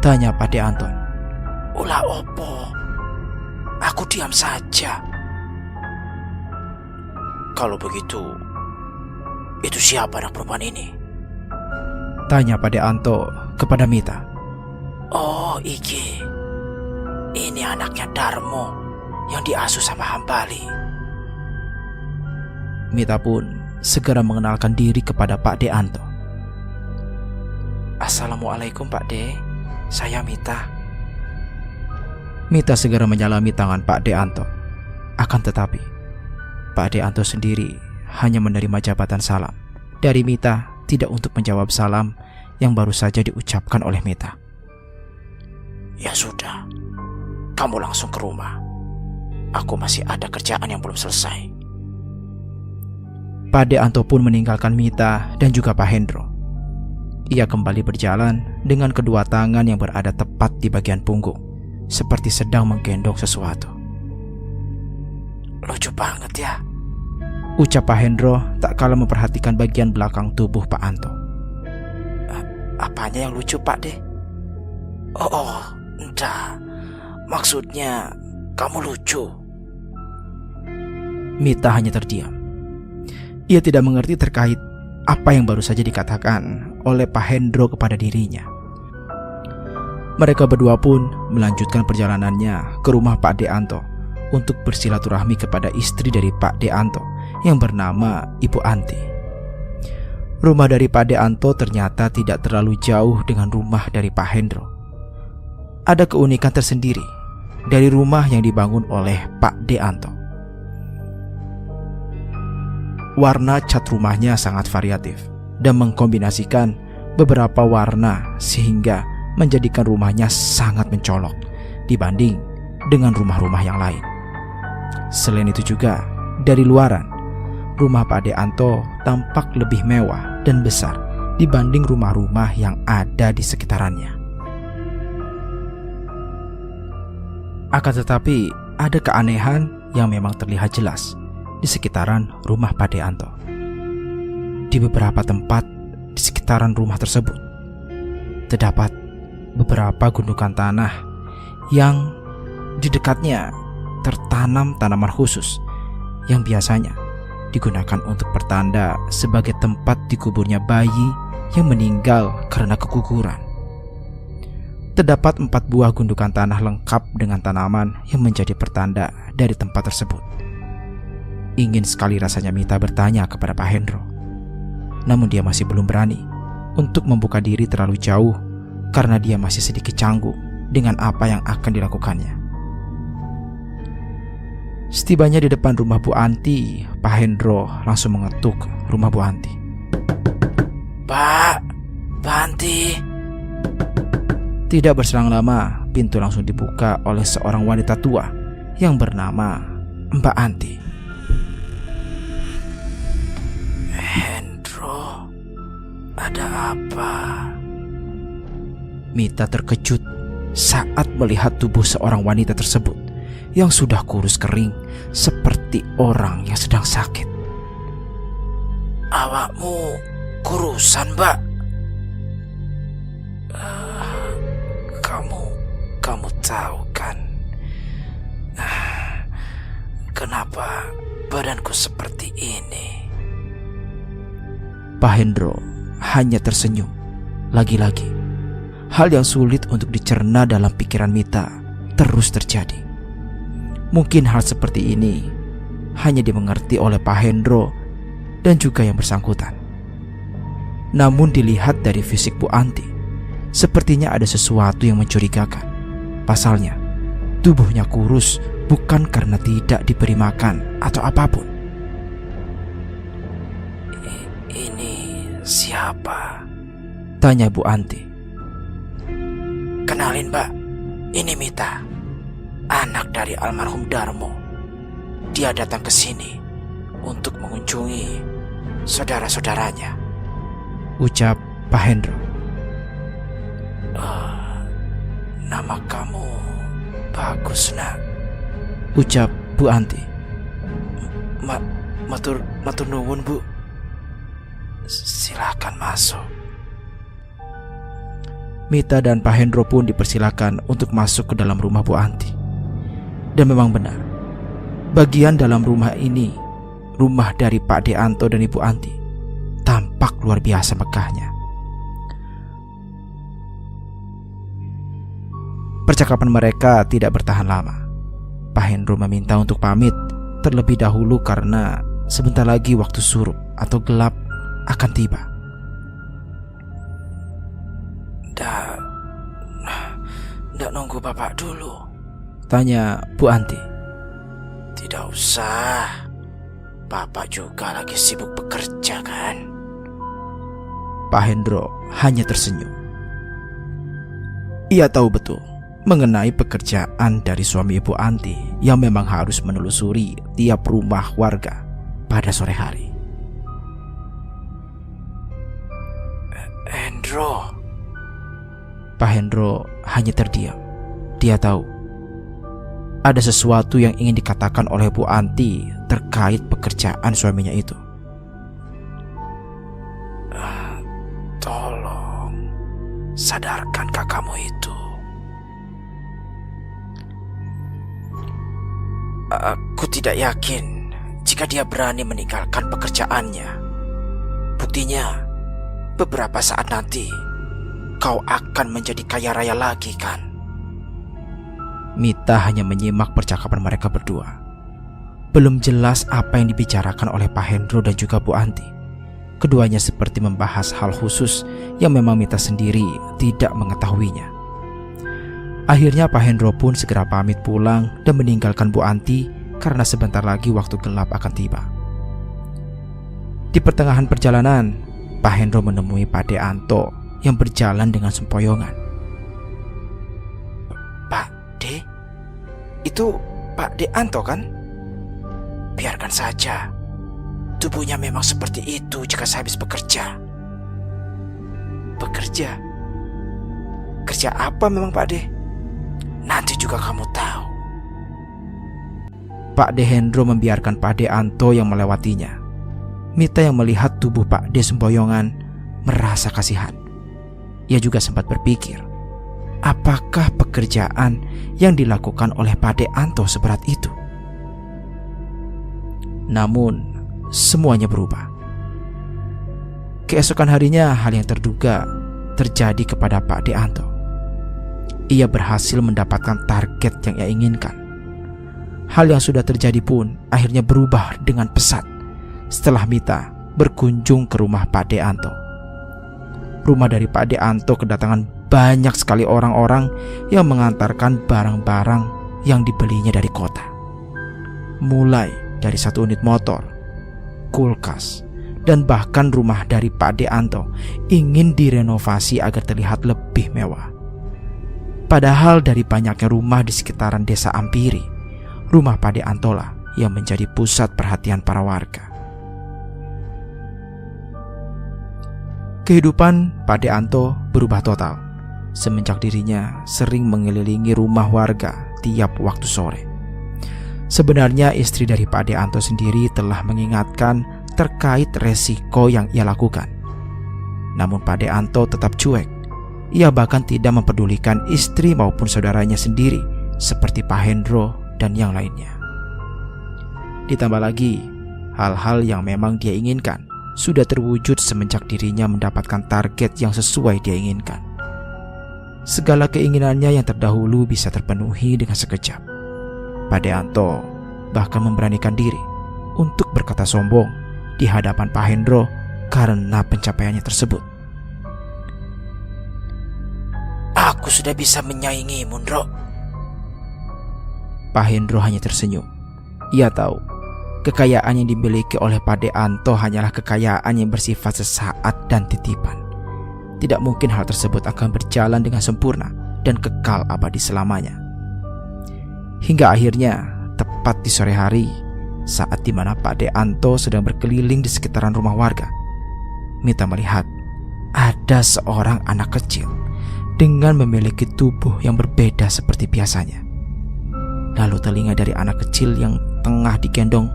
Tanya Pak De Anton. Ulah opo? Aku diam saja. Kalau begitu, itu siapa anak perempuan ini? Tanya Pak De Anto kepada Mita. Oh, iki. Ini anaknya Darmo yang diasuh sama Hambali. Mita pun segera mengenalkan diri kepada Pak De Anto. Assalamualaikum Pak De, saya Mita. Mita segera menyalami tangan Pak De Anto. Akan tetapi, Pak De Anto sendiri hanya menerima jabatan salam dari Mita, tidak untuk menjawab salam yang baru saja diucapkan oleh Mita. Ya sudah, kamu langsung ke rumah. Aku masih ada kerjaan yang belum selesai. Pak De Anto pun meninggalkan Mita dan juga Pak Hendro. Ia kembali berjalan dengan kedua tangan yang berada tepat di bagian punggung, seperti sedang menggendong sesuatu. Lucu banget ya, ucap Pak Hendro tak kalah memperhatikan bagian belakang tubuh Pak Anto. Apanya yang lucu Pak De? Oh, enggak. Maksudnya kamu lucu. Mita hanya terdiam. Ia tidak mengerti terkait apa yang baru saja dikatakan oleh Pak Hendro kepada dirinya. Mereka berdua pun melanjutkan perjalanannya ke rumah Pak De Anto untuk bersilaturahmi kepada istri dari Pak De Anto yang bernama Ibu Anti. Rumah dari Pak De Anto ternyata tidak terlalu jauh dengan rumah dari Pak Hendro. Ada keunikan tersendiri dari rumah yang dibangun oleh Pak De Anto. Warna cat rumahnya sangat variatif dan mengkombinasikan beberapa warna sehingga menjadikan rumahnya sangat mencolok dibanding dengan rumah-rumah yang lain. Selain itu juga, dari luaran, rumah Pak De Anto tampak lebih mewah dan besar dibanding rumah-rumah yang ada di sekitarannya. Akan tetapi, ada keanehan yang memang terlihat jelas di sekitaran rumah Pak Deanto. Di beberapa tempat di sekitaran rumah tersebut terdapat beberapa gundukan tanah yang di dekatnya tertanam tanaman khusus yang biasanya digunakan untuk pertanda sebagai tempat dikuburnya bayi yang meninggal karena keguguran. Terdapat 4 buah gundukan tanah lengkap dengan tanaman yang menjadi pertanda dari tempat tersebut. Ingin sekali rasanya Mita bertanya kepada Pak Hendro, namun dia masih belum berani untuk membuka diri terlalu jauh karena dia masih sedikit canggung dengan apa yang akan dilakukannya. Setibanya di depan rumah Bu Anti, Pak Hendro langsung mengetuk rumah Bu Anti. Pak Anti. Tidak berselang lama, pintu langsung dibuka oleh seorang wanita tua yang bernama Mbak Anti. Hendro, ada apa? Mita terkejut saat melihat tubuh seorang wanita tersebut yang sudah kurus kering seperti orang yang sedang sakit. Awakmu kurusan, Mbak? Kamu tahu kan kenapa badanku seperti ini? Pak Hendro hanya tersenyum. Lagi-lagi, hal yang sulit untuk dicerna dalam pikiran Mita terus terjadi. Mungkin hal seperti ini hanya dimengerti oleh Pak Hendro dan juga yang bersangkutan. Namun dilihat dari fisik Bu Anti, sepertinya ada sesuatu yang mencurigakan. Pasalnya, tubuhnya kurus bukan karena tidak diberi makan atau apapun. Ini siapa? Tanya Bu Anti. Kenalin, Mbak, ini Mita, anak dari almarhum Darmo. Dia datang ke sini untuk mengunjungi saudara-saudaranya, ucap Pak Hendro. Nama kamu bagus, Nak, ucap Bu Anti. Matur nuwun, Bu. Silakan masuk. Mita dan Pak Hendro pun dipersilakan untuk masuk ke dalam rumah Bu Anti. Dan memang benar, bagian dalam rumah ini, rumah dari Pak Deanto dan Ibu Anti, tampak luar biasa megahnya. Percakapan mereka tidak bertahan lama. Pak Hendro meminta untuk pamit terlebih dahulu karena sebentar lagi waktu surup atau gelap akan tiba. Nggak nunggu Bapak dulu? Tanya Bu Anti. Tidak usah, Bapak juga lagi sibuk bekerja kan? Pak Hendro hanya tersenyum. Ia tahu betul mengenai pekerjaan dari suami Ibu Anti yang memang harus menelusuri tiap rumah warga pada sore hari. Hendro. Pak Hendro hanya terdiam. Dia tahu ada sesuatu yang ingin dikatakan oleh Bu Anti terkait pekerjaan suaminya itu. Tolong sadarkan kakakmu itu. Aku tidak yakin jika dia berani meninggalkan pekerjaannya. Buktinya, beberapa saat nanti kau akan menjadi kaya raya lagi kan? Mita hanya menyimak percakapan mereka berdua. Belum jelas apa yang dibicarakan oleh Pak Hendro dan juga Bu Anti. Keduanya seperti membahas hal khusus yang memang Mita sendiri tidak mengetahuinya. Akhirnya Pak Hendro pun segera pamit pulang dan meninggalkan Bu Anti karena sebentar lagi waktu gelap akan tiba. Di pertengahan perjalanan, Pak Hendro menemui Pak Deanto yang berjalan dengan sempoyongan. Pak De? Itu Pak Deanto kan? Biarkan saja. Tubuhnya memang seperti itu jika saya habis bekerja. Bekerja? Kerja apa memang Pak De? Nanti juga kamu tahu. Pak De Hendro membiarkan Pak De Anto yang melewatinya. Mita yang melihat tubuh Pak De semboyongan merasa kasihan. Ia juga sempat berpikir, apakah pekerjaan yang dilakukan oleh Pak De Anto seberat itu? Namun, semuanya berubah. Keesokan harinya, hal yang terduga terjadi kepada Pak De Anto. Ia berhasil mendapatkan target yang ia inginkan. Hal yang sudah terjadi pun akhirnya berubah dengan pesat setelah Mita berkunjung ke rumah Pak De Anto. Rumah dari Pak De Anto kedatangan banyak sekali orang-orang yang mengantarkan barang-barang yang dibelinya dari kota. Mulai dari 1 unit motor, kulkas, dan bahkan rumah dari Pak De Anto ingin direnovasi agar terlihat lebih mewah. Padahal dari banyaknya rumah di sekitaran desa Ampiri, rumah Pak De Anto lah yang menjadi pusat perhatian para warga. Kehidupan Pak De Anto berubah total semenjak dirinya sering mengelilingi rumah warga tiap waktu sore. Sebenarnya istri dari Pak De Anto sendiri telah mengingatkan terkait resiko yang ia lakukan. Namun Pak De Anto tetap cuek. Ia bahkan tidak mempedulikan istri maupun saudaranya sendiri seperti Pak Hendro dan yang lainnya. Ditambah lagi, hal-hal yang memang dia inginkan sudah terwujud semenjak dirinya mendapatkan target yang sesuai dia inginkan. Segala keinginannya yang terdahulu bisa terpenuhi dengan sekejap. Pak De Anto bahkan memberanikan diri untuk berkata sombong di hadapan Pak Hendro karena pencapaiannya tersebut. Aku sudah bisa menyaingimu, Ndro. Pak Hendro hanya tersenyum. Ia tahu kekayaan yang dimiliki oleh Pak De Anto hanyalah kekayaan yang bersifat sesaat dan titipan. Tidak mungkin hal tersebut akan berjalan dengan sempurna dan kekal abadi selamanya. Hingga akhirnya, tepat di sore hari, saat dimana Pak De Anto sedang berkeliling di sekitaran rumah warga, Mita melihat ada seorang anak kecil dengan memiliki tubuh yang berbeda seperti biasanya. Lalu telinga dari anak kecil yang tengah digendong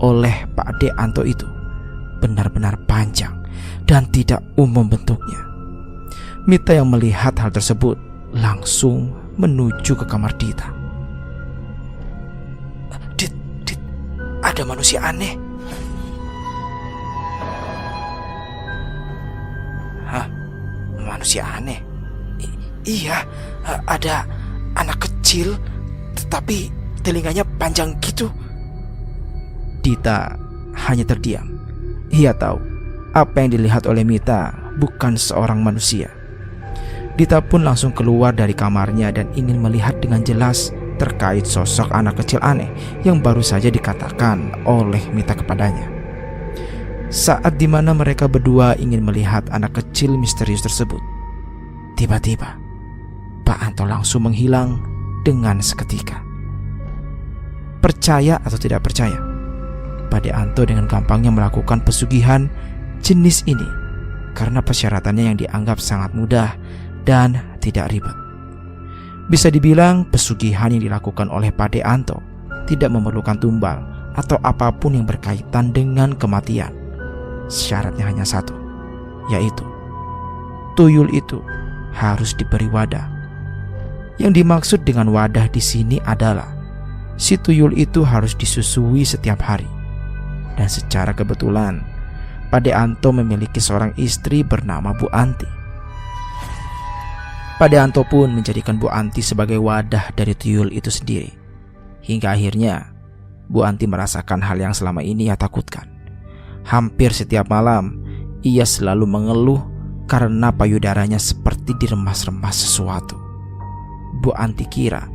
oleh Pak De Anto itu benar-benar panjang dan tidak umum bentuknya. Mita yang melihat hal tersebut langsung menuju ke kamar Dita. Dit, ada manusia aneh. Hah? Manusia aneh? Iya, ada anak kecil tetapi telinganya panjang gitu. Dita hanya terdiam. Ia tahu apa yang dilihat oleh Mita bukan seorang manusia. Dita pun langsung keluar dari kamarnya dan ingin melihat dengan jelas terkait sosok anak kecil aneh yang baru saja dikatakan oleh Mita kepadanya. Saat dimana mereka berdua ingin melihat anak kecil misterius tersebut, tiba-tiba Pak Anto langsung menghilang dengan seketika. Percaya atau tidak percaya, Pak De Anto dengan gampangnya melakukan pesugihan jenis ini karena persyaratannya yang dianggap sangat mudah dan tidak ribet. Bisa dibilang pesugihan yang dilakukan oleh Pak De Anto tidak memerlukan tumbal atau apapun yang berkaitan dengan kematian. Syaratnya hanya satu, yaitu tuyul itu harus diberi wadah. Yang dimaksud dengan wadah di sini adalah si tuyul itu harus disusui setiap hari. Dan secara kebetulan Pak De Anto memiliki seorang istri bernama Bu Anti. Pak De Anto pun menjadikan Bu Anti sebagai wadah dari tuyul itu sendiri. Hingga akhirnya Bu Anti merasakan hal yang selama ini ia takutkan. Hampir setiap malam ia selalu mengeluh karena payudaranya seperti diremas-remas sesuatu. Bu Anti kira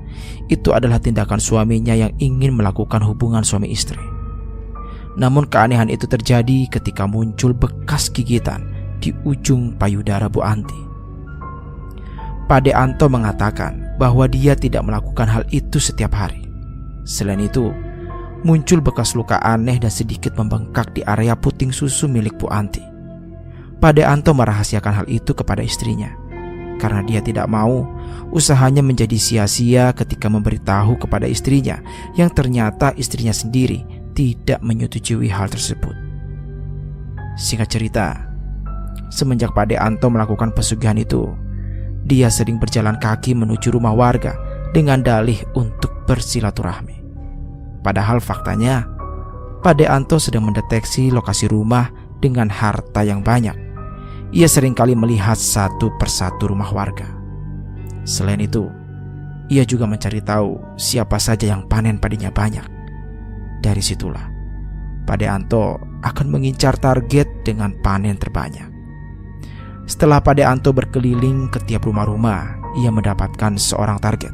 itu adalah tindakan suaminya yang ingin melakukan hubungan suami istri. Namun keanehan itu terjadi ketika muncul bekas gigitan di ujung payudara Bu Anti. Pak De Anto mengatakan bahwa dia tidak melakukan hal itu setiap hari. Selain itu, muncul bekas luka aneh dan sedikit membengkak di area puting susu milik Bu Anti. Pak De Anto merahasiakan hal itu kepada istrinya karena dia tidak mau usahanya menjadi sia-sia ketika memberitahu kepada istrinya yang ternyata istrinya sendiri tidak menyetujui hal tersebut. Singkat cerita, semenjak Pak De Anto melakukan pesugihan itu, dia sering berjalan kaki menuju rumah warga dengan dalih untuk bersilaturahmi. Padahal faktanya, Pak De Anto sedang mendeteksi lokasi rumah dengan harta yang banyak. Ia seringkali melihat satu persatu rumah warga. Selain itu, ia juga mencari tahu siapa saja yang panen padinya banyak. Dari situlah, Pak De Anto akan mengincar target dengan panen terbanyak. Setelah Pak De Anto berkeliling ke tiap rumah-rumah, ia mendapatkan seorang target.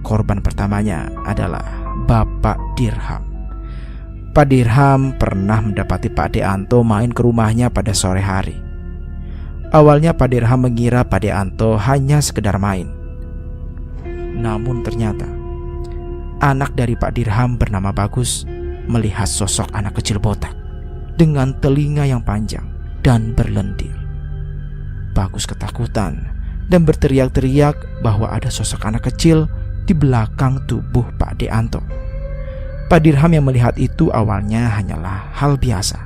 Korban pertamanya adalah Bapak Dirham. Pak Dirham pernah mendapati Pak De Anto main ke rumahnya pada sore hari. Awalnya Pak Dirham mengira Pak De Anto hanya sekedar main. Namun ternyata anak dari Pak Dirham bernama Bagus melihat sosok anak kecil botak dengan telinga yang panjang dan berlendir. Bagus ketakutan dan berteriak-teriak bahwa ada sosok anak kecil di belakang tubuh Pak De Anto. Pak Dirham yang melihat itu awalnya hanyalah hal biasa.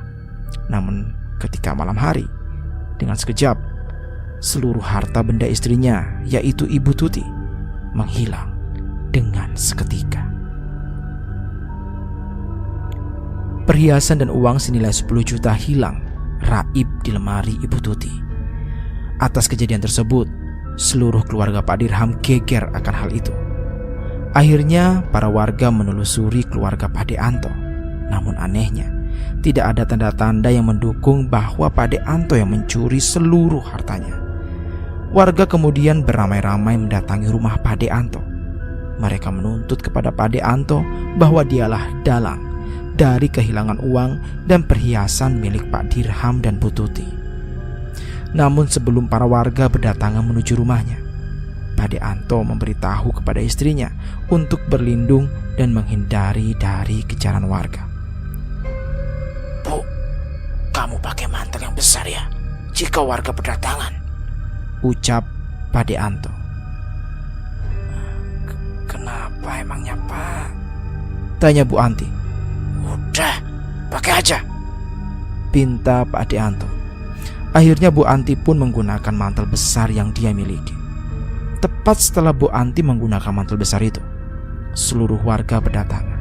Namun ketika malam hari, dengan sekejap, seluruh harta benda istrinya, yaitu Ibu Tuti, menghilang dengan seketika. Perhiasan dan uang senilai 10 juta hilang raib di lemari Ibu Tuti. Atas kejadian tersebut, seluruh keluarga Pak Dirham geger akan hal itu. Akhirnya para warga menelusuri keluarga Pak De Anto. Namun anehnya, tidak ada tanda-tanda yang mendukung bahwa Pak De Anto yang mencuri seluruh hartanya. Warga kemudian beramai-ramai mendatangi rumah Pak De Anto. Mereka menuntut kepada Pak De Anto bahwa dialah dalang dari kehilangan uang dan perhiasan milik Pak Dirham dan Bu Tuti. Namun sebelum para warga berdatangan menuju rumahnya, Pak De Anto memberitahu kepada istrinya untuk berlindung dan menghindari dari kejaran warga. Bu, kamu pakai mantel yang besar ya jika warga berdatangan, ucap Pak De Anto. Kenapa emangnya Pak? Tanya Bu Anti. Udah, pakai aja, pinta Pak De Anto. Akhirnya Bu Anti pun menggunakan mantel besar yang dia miliki. Tepat setelah Bu Anti menggunakan mantel besar itu, seluruh warga berdatangan.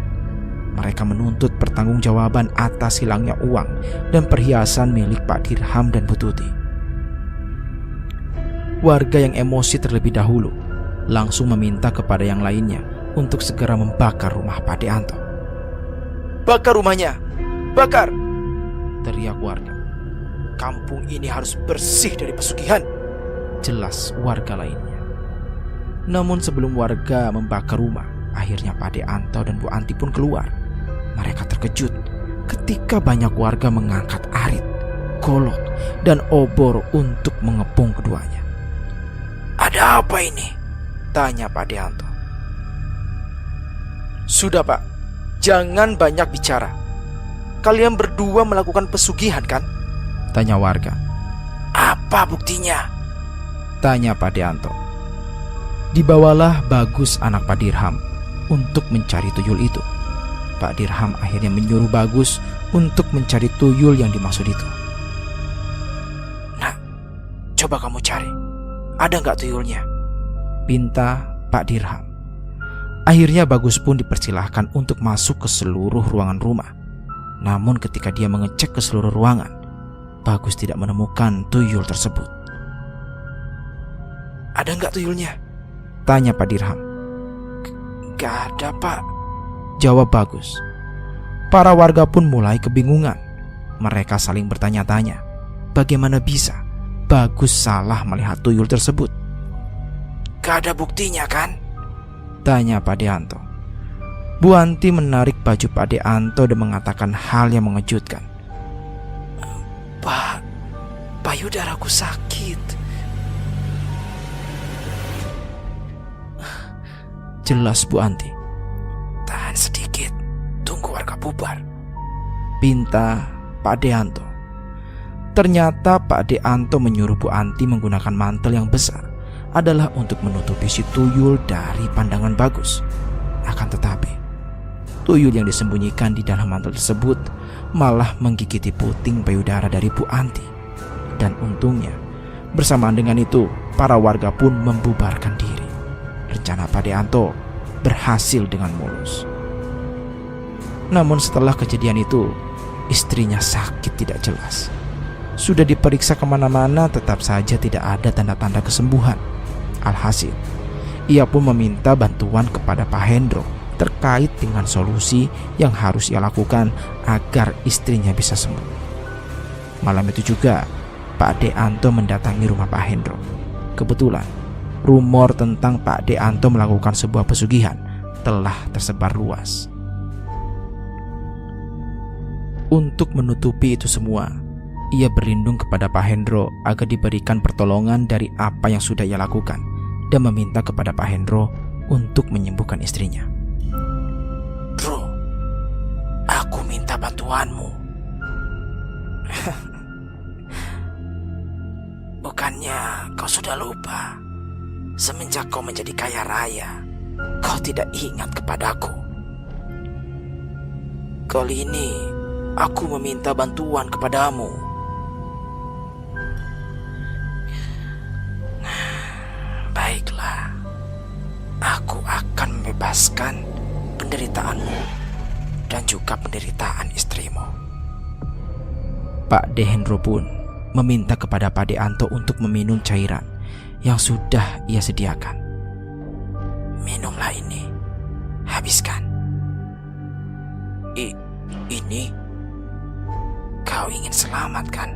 Mereka menuntut pertanggungjawaban atas hilangnya uang dan perhiasan milik Pak Dirham dan Bu Tuti. Warga yang emosi terlebih dahulu langsung meminta kepada yang lainnya untuk segera membakar rumah Pak De Anto. Bakar rumahnya, bakar! Teriak warga. Kampung ini harus bersih dari pesugihan, jelas warga lainnya. Namun sebelum warga membakar rumah, akhirnya Pak De Anto dan Bu Anti pun keluar. Mereka terkejut ketika banyak warga mengangkat arit, golok, dan obor untuk mengepung keduanya. Ada apa ini? Tanya Pak De Anto. Sudah Pak, jangan banyak bicara. Kalian berdua melakukan pesugihan kan? Tanya warga. Apa buktinya? Tanya Pak De Anto. Dibawalah Bagus anak Pak Dirham untuk mencari tuyul itu. Pak Dirham akhirnya menyuruh Bagus untuk mencari tuyul yang dimaksud itu. Nah, coba kamu cari. Ada nggak tuyulnya? Pinta Pak Dirham. Akhirnya Bagus pun dipersilahkan untuk masuk ke seluruh ruangan rumah. Namun ketika dia mengecek ke seluruh ruangan, Bagus tidak menemukan tuyul tersebut. Ada nggak tuyulnya? Tanya Pak Dirham. Gak ada Pak, jawab Bagus. Para warga pun mulai kebingungan. Mereka saling bertanya-tanya, bagaimana bisa Bagus salah melihat tuyul tersebut? Gak ada buktinya kan? Tanya Pak De Anto. Bu Anti menarik baju Pak De Anto dan mengatakan hal yang mengejutkan. Pak, payudaraku sakit. Jelas Bu Anti. Tahan sedikit, tunggu warga bubar, pinta Pak De Anto. Ternyata Pak De Anto menyuruh Bu Anti menggunakan mantel yang besar adalah untuk menutupi si tuyul dari pandangan Bagus. Akan tetapi, tuyul yang disembunyikan di dalam mantel tersebut malah menggigiti puting payudara dari Bu Anti. Dan untungnya, bersamaan dengan itu, para warga pun membubarkan diri. Rencana Pak Deanto berhasil dengan mulus. Namun setelah kejadian itu, istrinya sakit tidak jelas. Sudah diperiksa kemana-mana, tetap saja tidak ada tanda-tanda kesembuhan. Alhasil, ia pun meminta bantuan kepada Pak Hendro terkait dengan solusi yang harus ia lakukan agar istrinya bisa sembuh. Malam itu juga, Pak Deanto mendatangi rumah Pak Hendro. Kebetulan, rumor tentang Pak Deanto melakukan sebuah pesugihan telah tersebar luas. Untuk menutupi itu semua, ia berlindung kepada Pak Hendro agar diberikan pertolongan dari apa yang sudah ia lakukan dan meminta kepada Pak Hendro untuk menyembuhkan istrinya. Bro, aku minta bantuanmu. Bukannya kau sudah lupa, semenjak kau menjadi kaya raya, kau tidak ingat kepadaku. Kali ini aku meminta bantuan kepadamu. Baiklah, aku akan membebaskan penderitaanmu dan juga penderitaan istrimu. Pak Dehendro pun meminta kepada Pak Deanto untuk meminum cairan yang sudah ia sediakan. Minumlah ini, habiskan. Ini kau ingin selamatkan.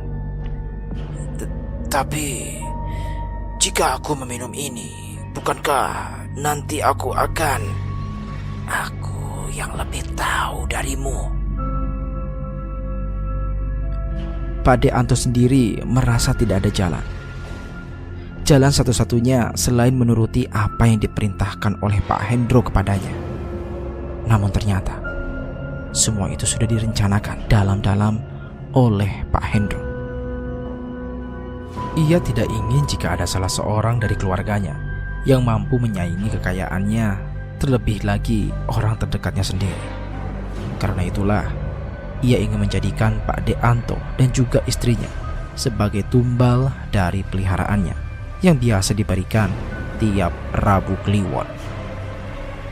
Tapi jika aku meminum ini, bukankah nanti aku yang lebih tahu darimu? Pak Deanto sendiri merasa tidak ada jalan. Jalan satu-satunya selain menuruti apa yang diperintahkan oleh Pak Hendro kepadanya. Namun ternyata semua itu sudah direncanakan dalam-dalam oleh Pak Hendro. Ia tidak ingin jika ada salah seorang dari keluarganya yang mampu menyaingi kekayaannya, terlebih lagi orang terdekatnya sendiri. Karena itulah, ia ingin menjadikan Pak Deanto dan juga istrinya sebagai tumbal dari peliharaannya yang biasa diberikan tiap Rabu Kliwon.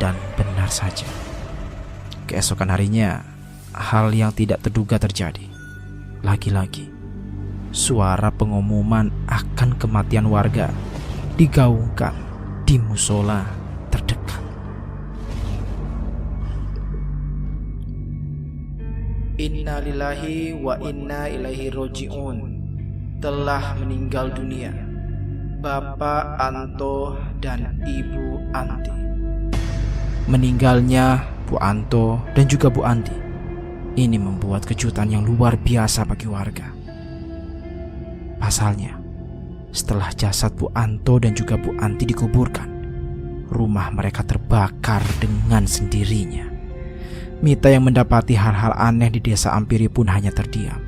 Dan benar saja, keesokan harinya, hal yang tidak terduga terjadi. Lagi-lagi, suara pengumuman akan kematian warga digaungkan di musola terdekat. Innalillahi wa inna ilaihi roji'un. Telah meninggal dunia Bapak Anto dan Ibu Anti. Meninggalnya Bu Anto dan juga Bu Anti ini membuat kejutan yang luar biasa bagi warga. Pasalnya, setelah jasad Bu Anto dan juga Bu Anti dikuburkan, rumah mereka terbakar dengan sendirinya. Mita yang mendapati hal-hal aneh di desa Ampiri pun hanya terdiam.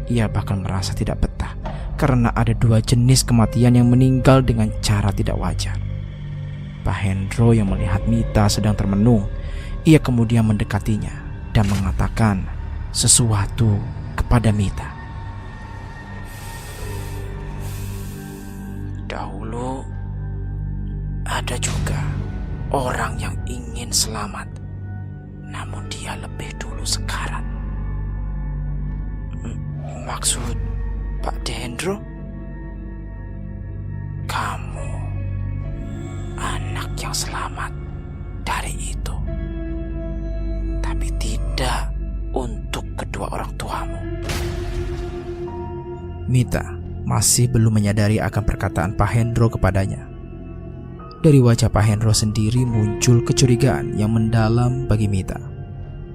Ia bahkan merasa tidak betah karena ada dua jenis kematian yang meninggal dengan cara tidak wajar. Pak Hendro yang melihat Mita sedang termenung, ia kemudian mendekatinya dan mengatakan sesuatu kepada Mita. Dahulu ada juga orang yang ingin selamat, namun dia lebih dulu sekarat. Maksud Pak Dehendro? Kamu anak yang selamat dari itu, tapi tidak untuk kedua orang tuamu. Mita masih belum menyadari akan perkataan Pak Hendro kepadanya. Dari wajah Pak Hendro sendiri muncul kecurigaan yang mendalam bagi Mita.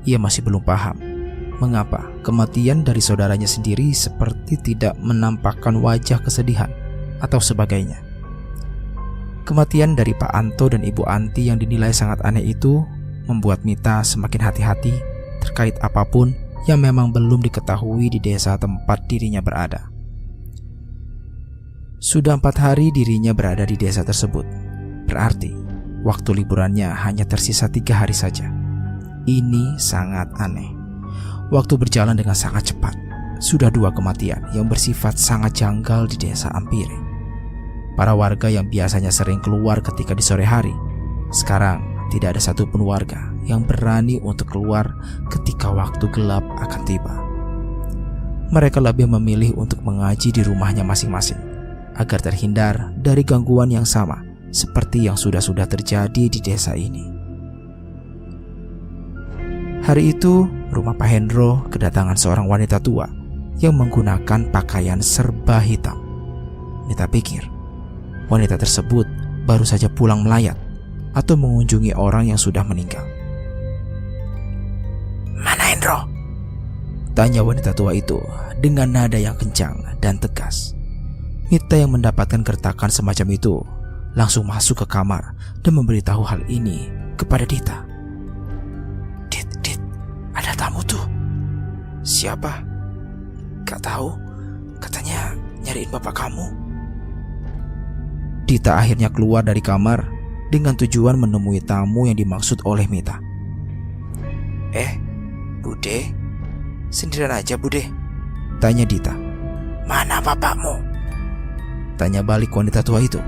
Ia masih belum paham mengapa kematian dari saudaranya sendiri seperti tidak menampakkan wajah kesedihan atau sebagainya. Kematian dari Pak Anto dan Ibu Anti yang dinilai sangat aneh itu membuat Mita semakin hati-hati terkait apapun yang memang belum diketahui di desa tempat dirinya berada. Sudah 4 hari dirinya berada di desa tersebut. Berarti waktu liburannya hanya tersisa 3 hari saja. Ini sangat aneh. Waktu berjalan dengan sangat cepat. Sudah 2 kematian yang bersifat sangat janggal di desa Ampire. Para warga yang biasanya sering keluar ketika di sore hari, sekarang tidak ada satupun warga yang berani untuk keluar ketika waktu gelap akan tiba. Mereka lebih memilih untuk mengaji di rumahnya masing-masing agar terhindar dari gangguan yang sama seperti yang sudah terjadi di desa ini. Hari itu, rumah Pak Hendro kedatangan seorang wanita tua yang menggunakan pakaian serba hitam. Mita pikir, wanita tersebut baru saja pulang melayat atau mengunjungi orang yang sudah meninggal. "Mana Hendro?" tanya wanita tua itu dengan nada yang kencang dan tegas. Mita yang mendapatkan gertakan semacam itu langsung masuk ke kamar dan memberitahu hal ini kepada Dita. Dit, ada tamu tuh." "Siapa?" "Gak tahu, katanya nyariin bapak kamu." Dita akhirnya keluar dari kamar dengan tujuan menemui tamu yang dimaksud oleh Mita. Bude, sendirian aja Bude?" tanya Dita. "Mana bapakmu?" tanya balik wanita tua itu.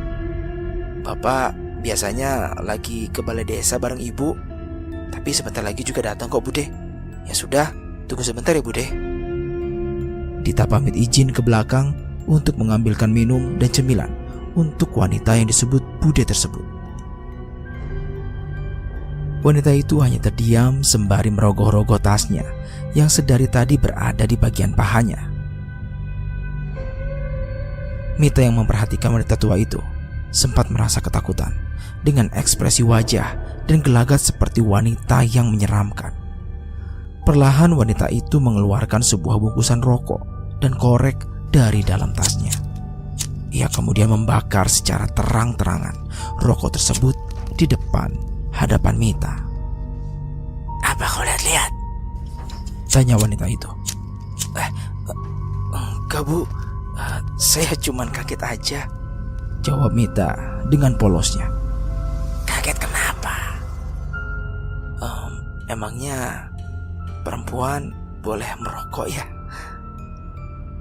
"Bapak biasanya lagi ke balai desa bareng ibu, tapi sebentar lagi juga datang kok Bude. Ya sudah, tunggu sebentar ya Bude." Dita pamit izin ke belakang untuk mengambilkan minum dan cemilan untuk wanita yang disebut Bude tersebut. Wanita itu hanya terdiam sembari merogoh-rogoh tasnya yang sedari tadi berada di bagian pahanya. Mita yang memperhatikan wanita tua itu sempat merasa ketakutan dengan ekspresi wajah dan gelagat seperti wanita yang menyeramkan. Perlahan wanita itu mengeluarkan sebuah bungkusan rokok dan korek dari dalam tasnya. Ia kemudian membakar secara terang-terangan rokok tersebut di depan hadapan Mita. "Apa kau lihat-lihat?" tanya wanita itu. "Enggak Bu, saya cuman kaget aja," jawab Mita dengan polosnya. "Kaget kenapa? Emangnya perempuan boleh merokok ya?"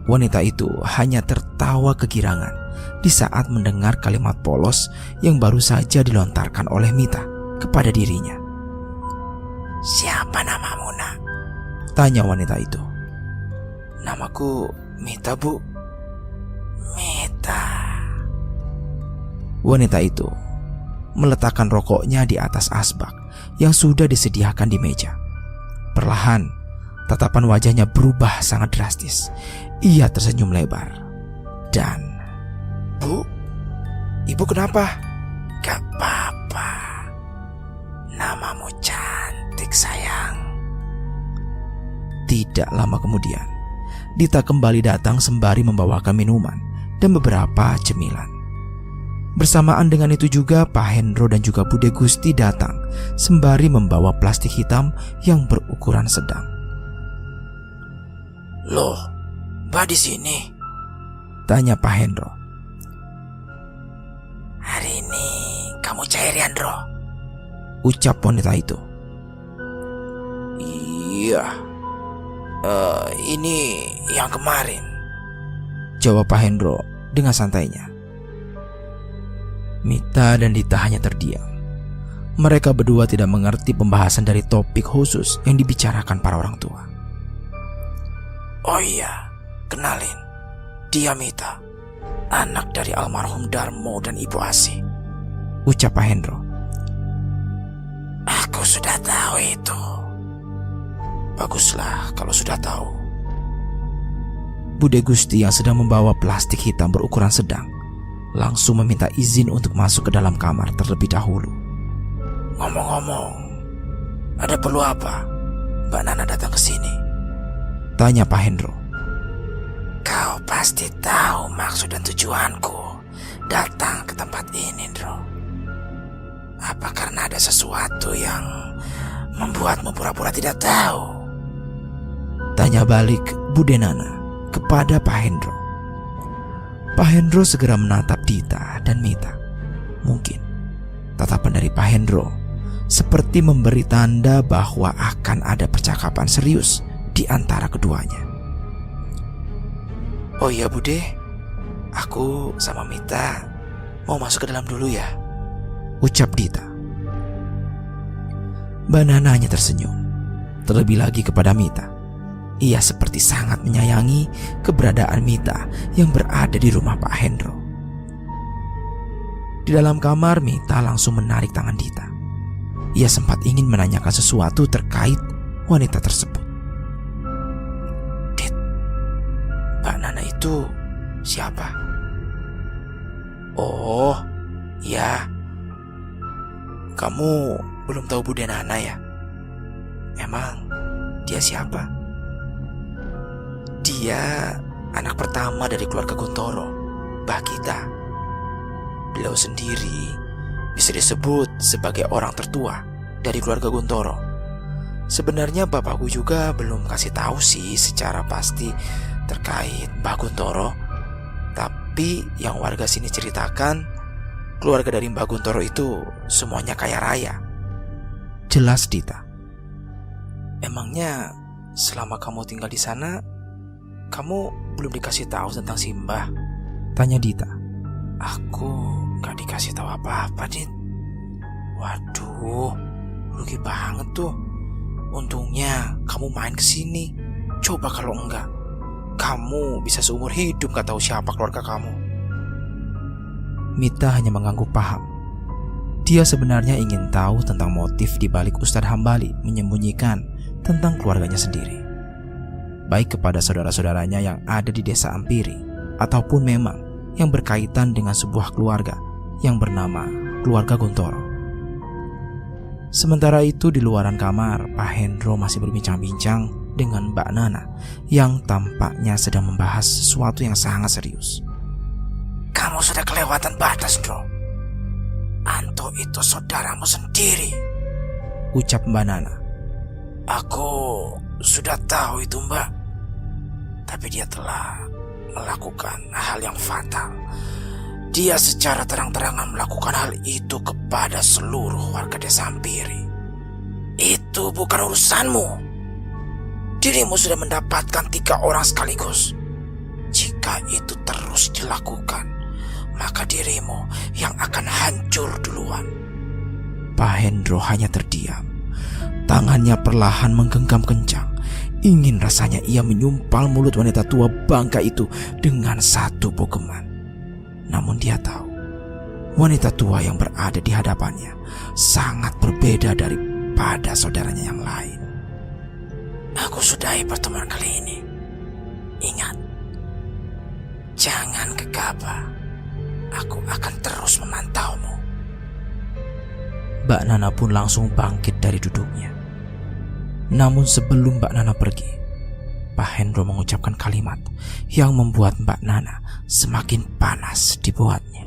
Wanita itu hanya tertawa kegirangan di saat mendengar kalimat polos yang baru saja dilontarkan oleh Mita kepada dirinya. "Siapa namamu, Nak?" tanya wanita itu. "Namaku Mita Bu." "Mita." Wanita itu meletakkan rokoknya di atas asbak yang sudah disediakan di meja. Perlahan, tatapan wajahnya berubah sangat drastis. Ia tersenyum lebar dan, "Bu, ibu kenapa?" "Gak apa-apa. Namamu cantik sayang." Tidak lama kemudian, Dita kembali datang sembari membawakan minuman dan beberapa cemilan. Bersamaan dengan itu juga Pak Hendro dan juga Bude Gusti datang sembari membawa plastik hitam yang berukuran sedang. "Loh, Mbak di sini?" tanya Pak Hendro. "Hari ini kamu cair ya, Hendro?" ucap wanita itu. "Iya, ini yang kemarin," jawab Pak Hendro dengan santainya. Mita dan Dita hanya terdiam. Mereka berdua tidak mengerti pembahasan dari topik khusus yang dibicarakan para orang tua. "Oh iya, kenalin, dia Mita, anak dari almarhum Darmo dan Ibu Asih," ucap Pak Hendro. "Aku sudah tahu itu." "Baguslah kalau sudah tahu." Bude Gusti yang sedang membawa plastik hitam berukuran sedang langsung meminta izin untuk masuk ke dalam kamar terlebih dahulu. "Ngomong-ngomong, ada perlu apa Mbak Nana datang ke sini?" tanya Pak Hendro. "Kau pasti tahu maksud dan tujuanku datang ke tempat ini, Hendro. Apa karena ada sesuatu yang membuatmu pura-pura tidak tahu?" tanya balik Bude Nana kepada Pak Hendro. Pak Hendro segera menatap Dita dan Mita. Mungkin tatapan dari Pak Hendro seperti memberi tanda bahwa akan ada percakapan serius di antara keduanya. Oh iya Bude, aku sama Mita mau masuk ke dalam dulu ya, ucap Dita. Mbak Nana hanya tersenyum, terlebih lagi kepada Mita. Ia seperti sangat menyayangi keberadaan Mita yang berada di rumah Pak Hendro. Di dalam kamar, Mita langsung menarik tangan Dita. Ia sempat ingin menanyakan sesuatu terkait wanita tersebut. Dit, Mbak Nana itu siapa? Oh, ya. Kamu belum tahu Bude Nana ya? Emang dia siapa? Dia anak pertama dari keluarga Guntoro, Mbah kita. Beliau sendiri bisa disebut sebagai orang tertua dari keluarga Guntoro. Sebenarnya bapakku juga belum kasih tahu sih secara pasti terkait Mbah Guntoro. Tapi yang warga sini ceritakan, keluarga dari Mbah Guntoro itu semuanya kaya raya. Jelas Dita. Emangnya selama kamu tinggal di sana, kamu belum dikasih tahu tentang si Mbah? Tanya Dita. Aku gak dikasih tahu apa-apa, Dit. Waduh, rugi banget tuh. Untungnya kamu main kesini. Coba kalau enggak, kamu bisa seumur hidup gak tahu siapa keluarga kamu. Mita hanya mengangguk paham. Dia sebenarnya ingin tahu tentang motif di balik Ustadz Hambali menyembunyikan tentang keluarganya sendiri, baik kepada saudara-saudaranya yang ada di desa Ampiri, ataupun memang yang berkaitan dengan sebuah keluarga yang bernama keluarga Guntoro. Sementara itu di luaran kamar, Pak Hendro masih berbincang-bincang dengan Mbak Nana yang tampaknya sedang membahas sesuatu yang sangat serius. Kamu sudah kelewatan batas, Bro. Anto itu saudaramu sendiri, ucap Mbak Nana. Aku sudah tahu itu, Mbak. Tapi dia telah melakukan hal yang fatal. Dia secara terang-terangan melakukan hal itu kepada seluruh warga desa Ampiri. Itu bukan urusanmu. Dirimu sudah mendapatkan 3 orang sekaligus. Jika itu terus dilakukan, maka dirimu yang akan hancur duluan. Pak Hendro hanya terdiam. Tangannya perlahan menggenggam kencang. Ingin rasanya ia menyumpal mulut wanita tua bangka itu dengan satu pogeman. Namun dia tahu, wanita tua yang berada di hadapannya sangat berbeda daripada saudaranya yang lain. Aku sudahi pertemuan kali ini. Ingat, jangan gegabah. Aku akan terus memantaumu. Mbak Nana pun langsung bangkit dari duduknya. Namun sebelum Mbak Nana pergi, Pak Hendro mengucapkan kalimat yang membuat Mbak Nana semakin panas dibuatnya.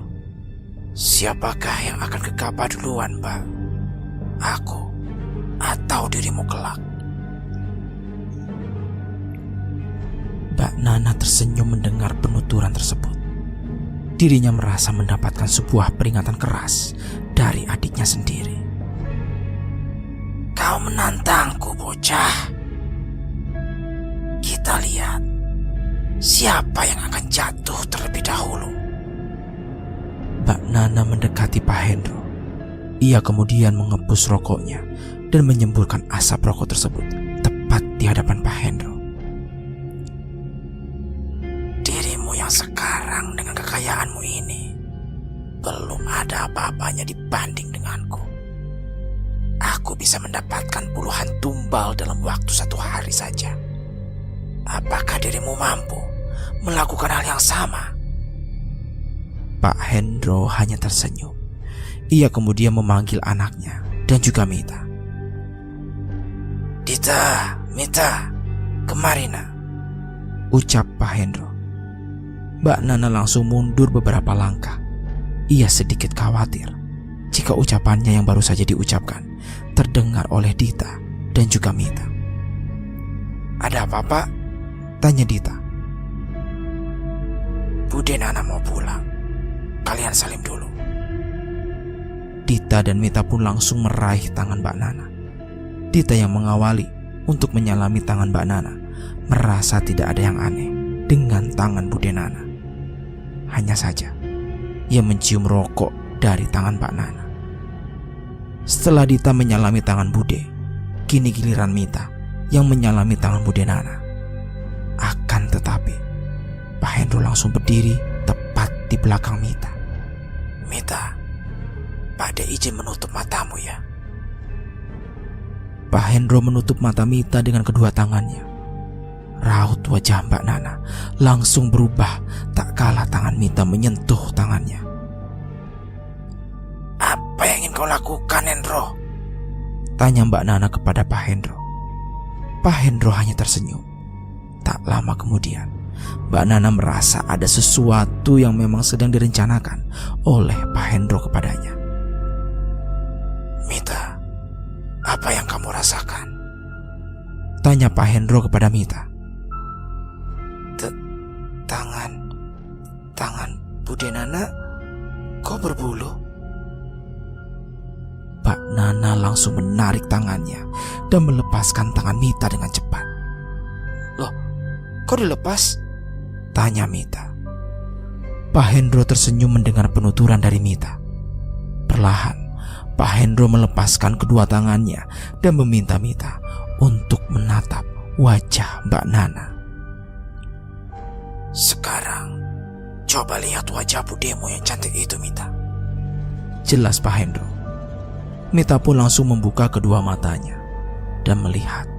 Siapakah yang akan gegabah duluan, Mbak? Aku atau dirimu kelak? Mbak Nana tersenyum mendengar penuturan tersebut. Dirinya merasa mendapatkan sebuah peringatan keras dari adiknya sendiri. Kau menantangku, bocah. Kita lihat siapa yang akan jatuh terlebih dahulu. Mbak Nana mendekati Pak Hendro. Ia kemudian mengepus rokoknya dan menyemburkan asap rokok tersebut tepat di hadapan Pak Hendro. Dirimu yang sekarang dengan kekayaanmu ini belum ada apa-apanya dibanding denganku. Aku bisa mendapatkan puluhan tumbal dalam waktu 1 hari saja. Apakah dirimu mampu melakukan hal yang sama? Pak Hendro hanya tersenyum. Ia kemudian memanggil anaknya dan juga Mita. Dita, Mita, kemari nak, ucap Pak Hendro. Mbak Nana langsung mundur beberapa langkah. Ia sedikit khawatir jika ucapannya yang baru saja diucapkan terdengar oleh Dita dan juga Mita. Ada apa, Pak? Tanya Dita. Bude Nana mau pulang. Kalian salim dulu. Dita dan Mita pun langsung meraih tangan Mbak Nana. Dita yang mengawali untuk menyalami tangan Mbak Nana merasa tidak ada yang aneh dengan tangan Bude Nana. Hanya saja ia mencium rokok dari tangan Mbak Nana. Setelah Dita menyalami tangan Bude, kini giliran Mita yang menyalami tangan Bude Nana. Akan tetapi Pak Hendro langsung berdiri tepat di belakang Mita. Mita, Pak De izin menutup matamu ya. Pak Hendro menutup mata Mita dengan kedua tangannya. Raut wajah Mbak Nana langsung berubah tak kalah tangan Mita menyentuh tangannya. Apa yang ingin kau lakukan, Hendro? Tanya Mbak Nana kepada Pak Hendro. Pak Hendro hanya tersenyum. Tak lama kemudian, Mbak Nana merasa ada sesuatu yang memang sedang direncanakan oleh Pak Hendro kepadanya. Mita, apa yang kamu rasakan? Tanya Pak Hendro kepada Mita. Tangan Bude Nana kok berbulu? Mbak Nana langsung menarik tangannya dan melepaskan tangan Mita dengan cepat. Loh, kok dilepas? Tanya Mita. Pak Hendro tersenyum mendengar penuturan dari Mita. Perlahan, Pak Hendro melepaskan kedua tangannya dan meminta Mita untuk menatap wajah Mbak Nana. Sekarang, coba lihat wajah budemu yang cantik itu, Mita. Jelas Pak Hendro. Mita pun langsung membuka kedua matanya dan melihat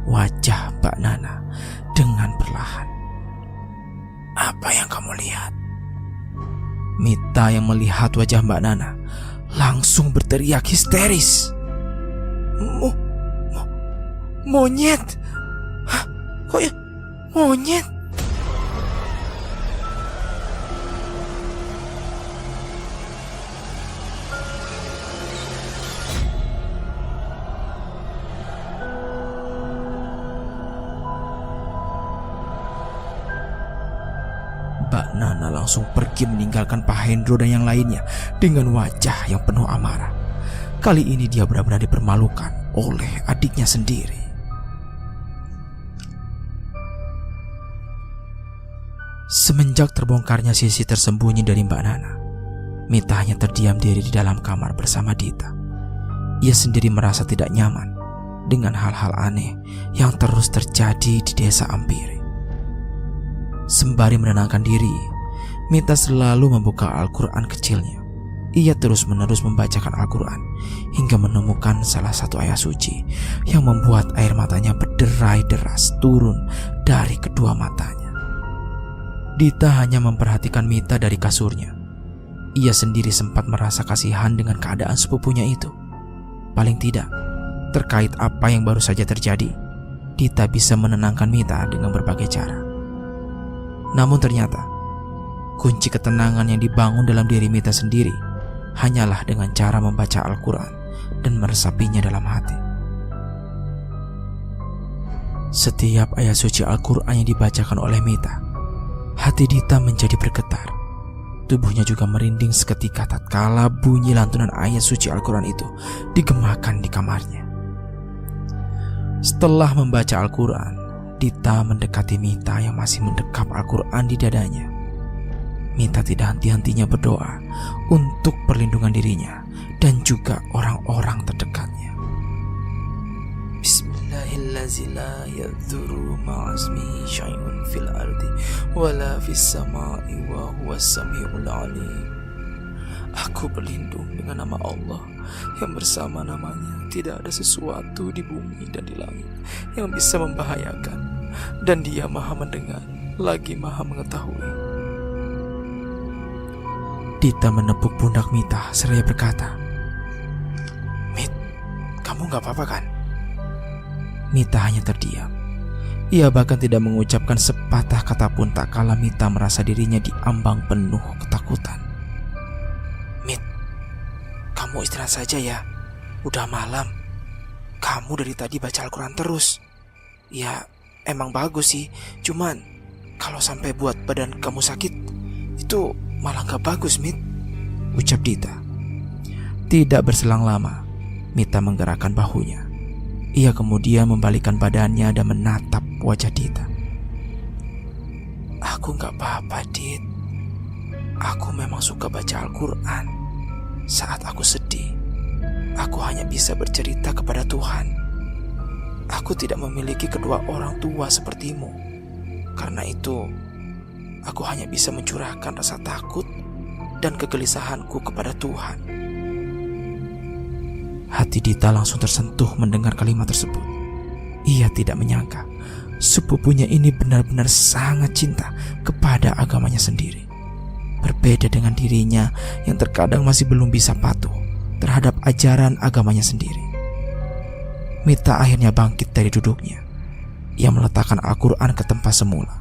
wajah Mbak Nana dengan perlahan. Apa yang kamu lihat? Mita yang melihat wajah Mbak Nana langsung berteriak histeris. Monyet? Hah? Kok ya? Monyet? Mbak Nana langsung pergi meninggalkan Pak Hendro dan yang lainnya dengan wajah yang penuh amarah. Kali ini dia benar-benar dipermalukan oleh adiknya sendiri. Semenjak terbongkarnya sisi tersembunyi dari Mbak Nana, Mita hanya terdiam diri di dalam kamar bersama Dita. Ia sendiri merasa tidak nyaman dengan hal-hal aneh yang terus terjadi di desa Ampiri. Sembari menenangkan diri, Mita selalu membuka Al-Quran kecilnya. Ia terus-menerus membacakan Al-Quran hingga menemukan salah satu ayat suci yang membuat air matanya berderai deras turun dari kedua matanya. Dita hanya memperhatikan Mita dari kasurnya. Ia sendiri sempat merasa kasihan dengan keadaan sepupunya itu. Paling tidak, terkait apa yang baru saja terjadi, Dita bisa menenangkan Mita dengan berbagai cara. Namun ternyata, kunci ketenangan yang dibangun dalam diri Mita sendiri hanyalah dengan cara membaca Al-Quran dan meresapinya dalam hati. Setiap ayat suci Al-Quran yang dibacakan oleh Mita, hati Dita menjadi bergetar. Tubuhnya juga merinding seketika tatkala bunyi lantunan ayat suci Al-Quran itu digemakan di kamarnya. Setelah membaca Al-Quran, Dita mendekati Mita yang masih mendekap Al-Quran di dadanya. Mita tidak henti-hentinya berdoa untuk perlindungan dirinya dan juga orang-orang terdekatnya. Bismillahirrahmanirrahim. La yadhurru ma'asmihi syai'un fil ardi wala fis sama'i wa huwas sami'ul alim. Aku berlindung dengan nama Allah yang bersama namanya tidak ada sesuatu di bumi dan di langit yang bisa membahayakan, dan Dia Maha mendengar lagi Maha mengetahui. Dita menepuk pundak Mita seraya berkata, Mit, kamu gak apa-apa kan? Mita hanya terdiam. Ia bahkan tidak mengucapkan sepatah kata pun tak kala Mita merasa dirinya diambang penuh ketakutan. Mit, kamu istirahat saja ya. Udah malam. Kamu dari tadi baca Al-Quran terus. Ya, emang bagus sih. Cuman, kalau sampai buat badan kamu sakit, Itu malah gak bagus, Mit, ucap Dita. Tidak berselang lama, Mita menggerakkan bahunya. Ia kemudian membalikkan badannya dan menatap wajah Dita. Aku gak apa-apa, Dit. Aku memang suka baca Al-Quran. Saat aku sedih, aku hanya bisa bercerita kepada Tuhan. Aku tidak memiliki kedua orang tua sepertimu. Karena itu, aku hanya bisa mencurahkan rasa takut dan kegelisahanku kepada Tuhan. Hati Dita langsung tersentuh mendengar kalimat tersebut. Ia tidak menyangka sepupunya ini benar-benar sangat cinta kepada agamanya sendiri. Berbeda dengan dirinya yang terkadang masih belum bisa patuh terhadap ajaran agamanya sendiri. Mita akhirnya bangkit dari duduknya. Ia meletakkan Al-Quran ke tempat semula,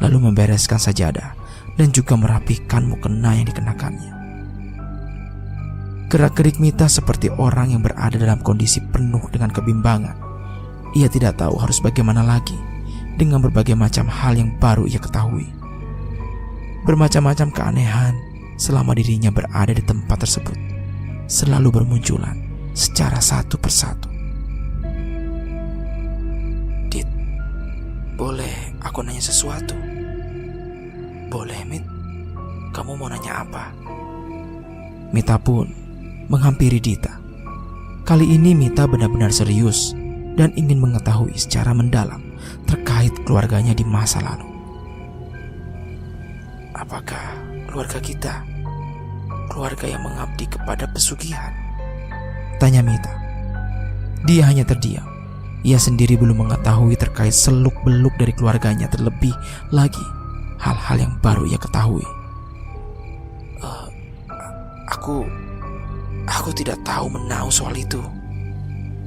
lalu membereskan sajadah dan juga merapikan mukena yang dikenakannya. Gerak-gerik Mita seperti orang yang berada dalam kondisi penuh dengan kebimbangan. Ia tidak tahu harus bagaimana lagi dengan berbagai macam hal yang baru ia ketahui. Bermacam-macam keanehan selama dirinya berada di tempat tersebut selalu bermunculan secara satu persatu. Dit, boleh aku nanya sesuatu? Boleh, Mit. Kamu mau nanya apa? Mita pun menghampiri Dita. Kali ini Mita benar-benar serius dan ingin mengetahui secara mendalam terkait keluarganya di masa lalu. Apakah keluarga kita keluarga yang mengabdi kepada pesugihan? Tanya Mita. Dia hanya terdiam. Ia sendiri belum mengetahui terkait seluk-beluk dari keluarganya, terlebih lagi hal-hal yang baru ia ketahui. Aku tidak tahu menahu soal itu.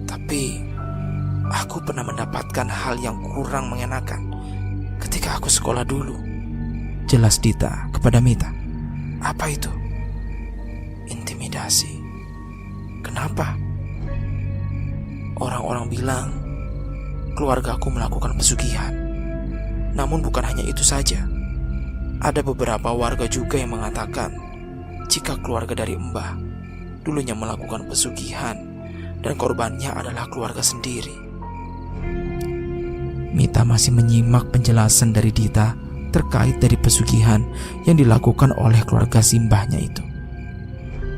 Tapi aku pernah mendapatkan hal yang kurang mengenakan ketika aku sekolah dulu. Jelas Dita kepada Mita. Apa itu? Intimidasi. Kenapa? Orang-orang bilang keluargaku melakukan pesugihan. Namun bukan hanya itu saja. Ada beberapa warga juga yang mengatakan jika keluarga dari Mbah dulunya melakukan pesugihan dan korbannya adalah keluarga sendiri. Mita masih menyimak penjelasan dari Dita terkait dari pesugihan yang dilakukan oleh keluarga simbahnya itu.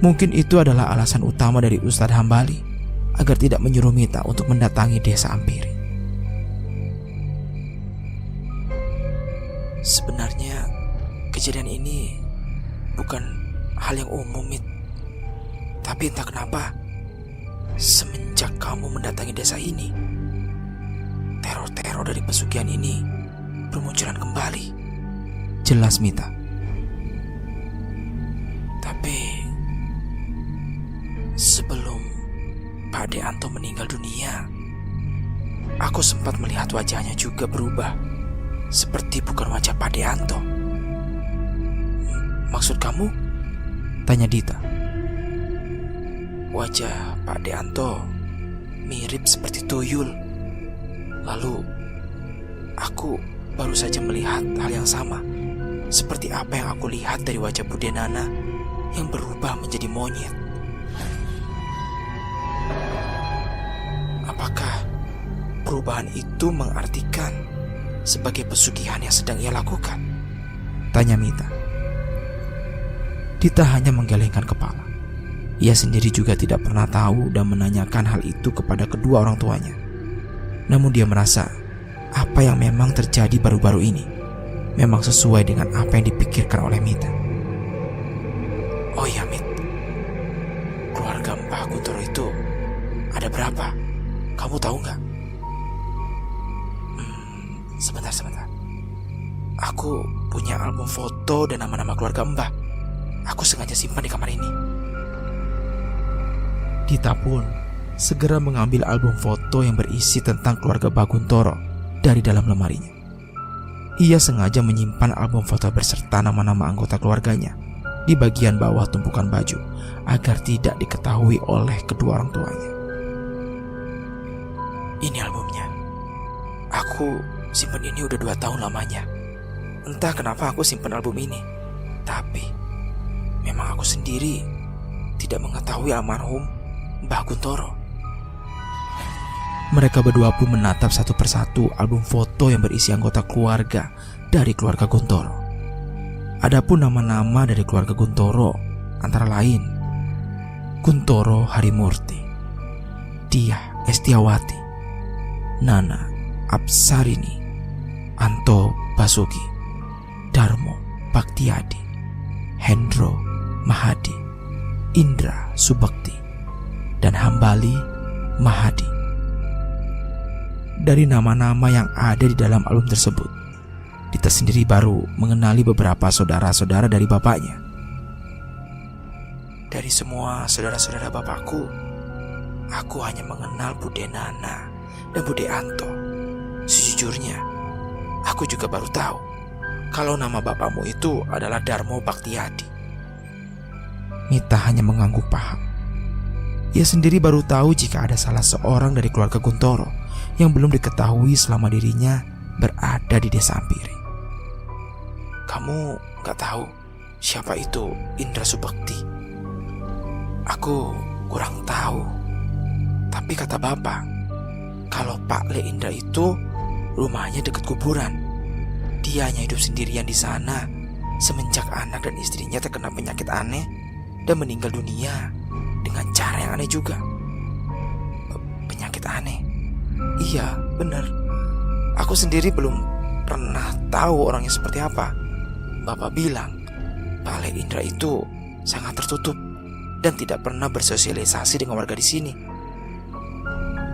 Mungkin itu adalah alasan utama dari Ustadz Hambali agar tidak menyuruh Mita untuk mendatangi desa Ampiri. Sebenarnya kejadian ini bukan hal yang umum, Mit. Tapi entah kenapa, semenjak kamu mendatangi desa ini, teror-teror dari pesugihan ini bermunculan kembali. Jelas Mita. Tapi sebelum Pak Deanto meninggal dunia, aku sempat melihat wajahnya juga berubah, seperti bukan wajah Pak Deanto. Maksud kamu? Tanya Dita. Wajah Pak Deanto mirip seperti tuyul. Lalu aku baru saja melihat hal yang sama, seperti apa yang aku lihat dari wajah Bude Nana yang berubah menjadi monyet. Apakah perubahan itu mengartikan sebagai pesugihan yang sedang ia lakukan? Tanya Mita. Dita hanya menggelengkan kepala. Ia sendiri juga tidak pernah tahu dan menanyakan hal itu kepada kedua orang tuanya. Namun dia merasa apa yang memang terjadi baru-baru ini memang sesuai dengan apa yang dipikirkan oleh Mita. Oh iya, Mit, keluarga Mbah Kuntoro itu ada berapa? Kamu tahu nggak? Sebentar. Aku punya album foto dan nama-nama keluarga Mbah. Aku sengaja simpan di kamar ini. Dita pun segera mengambil album foto yang berisi tentang keluarga Baguntoro dari dalam lemarinya. Ia sengaja menyimpan album foto berserta nama-nama anggota keluarganya di bagian bawah tumpukan baju agar tidak diketahui oleh kedua orang tuanya. Ini albumnya. Aku simpan ini udah 2 tahun lamanya. Entah kenapa aku simpan album ini. Tapi memang aku sendiri tidak mengetahui almarhum Mbah Guntoro. Mereka berdua pun menatap satu persatu album foto yang berisi anggota keluarga dari keluarga Guntoro. Adapun nama-nama dari keluarga Guntoro antara lain Guntoro Harimurti, Diah Estiawati, Nana Apsarini, Anto Basuki, Darmo Baktiadi, Hendro Mahadi, Indra Subakti, dan Hambali Mahadi. Dari nama-nama yang ada di dalam album tersebut, Dita sendiri baru mengenali beberapa saudara-saudara dari bapaknya. Dari semua saudara-saudara bapakku, aku hanya mengenal Bude Nana dan Bude Anto. Sejujurnya, aku juga baru tahu kalau nama bapakmu itu adalah Darmo Baktiadi. Mita hanya mengangguk paham. Ia sendiri baru tahu jika ada salah seorang dari keluarga Guntoro yang belum diketahui selama dirinya berada di desa Ampiri. Kamu gak tahu siapa itu Indra Subakti? Aku kurang tahu. Tapi kata bapak, kalau Pak Le Indra itu rumahnya dekat kuburan. Dia hanya hidup sendirian di sana semenjak anak dan istrinya terkena penyakit aneh dan meninggal dunia dengan cara yang aneh juga. Penyakit aneh? Iya, benar. Aku sendiri belum pernah tahu orangnya seperti apa. Bapak bilang Pak Le Indra itu sangat tertutup dan tidak pernah bersosialisasi dengan warga di sini.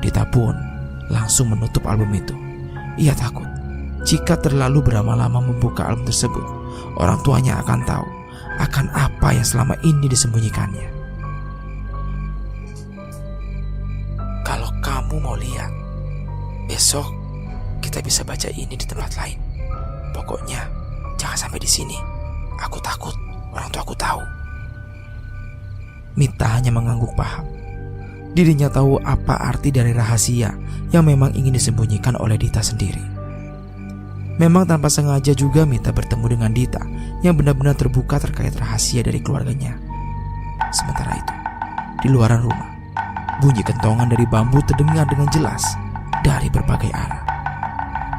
Dita pun langsung menutup album itu. Ia takut jika terlalu berlama-lama membuka album tersebut, orang tuanya akan tahu akan apa yang selama ini disembunyikannya. Kalau kamu mau lihat, besok kita bisa baca ini di tempat lain. Pokoknya jangan sampai di sini. Aku takut orang tua aku tahu. Mita hanya mengangguk paham. Dirinya tahu apa arti dari rahasia yang memang ingin disembunyikan oleh Dita sendiri. Memang tanpa sengaja juga Mita bertemu dengan Dita yang benar-benar terbuka terkait rahasia dari keluarganya. Sementara itu, di luaran rumah, bunyi kentongan dari bambu terdengar dengan jelas dari berbagai arah.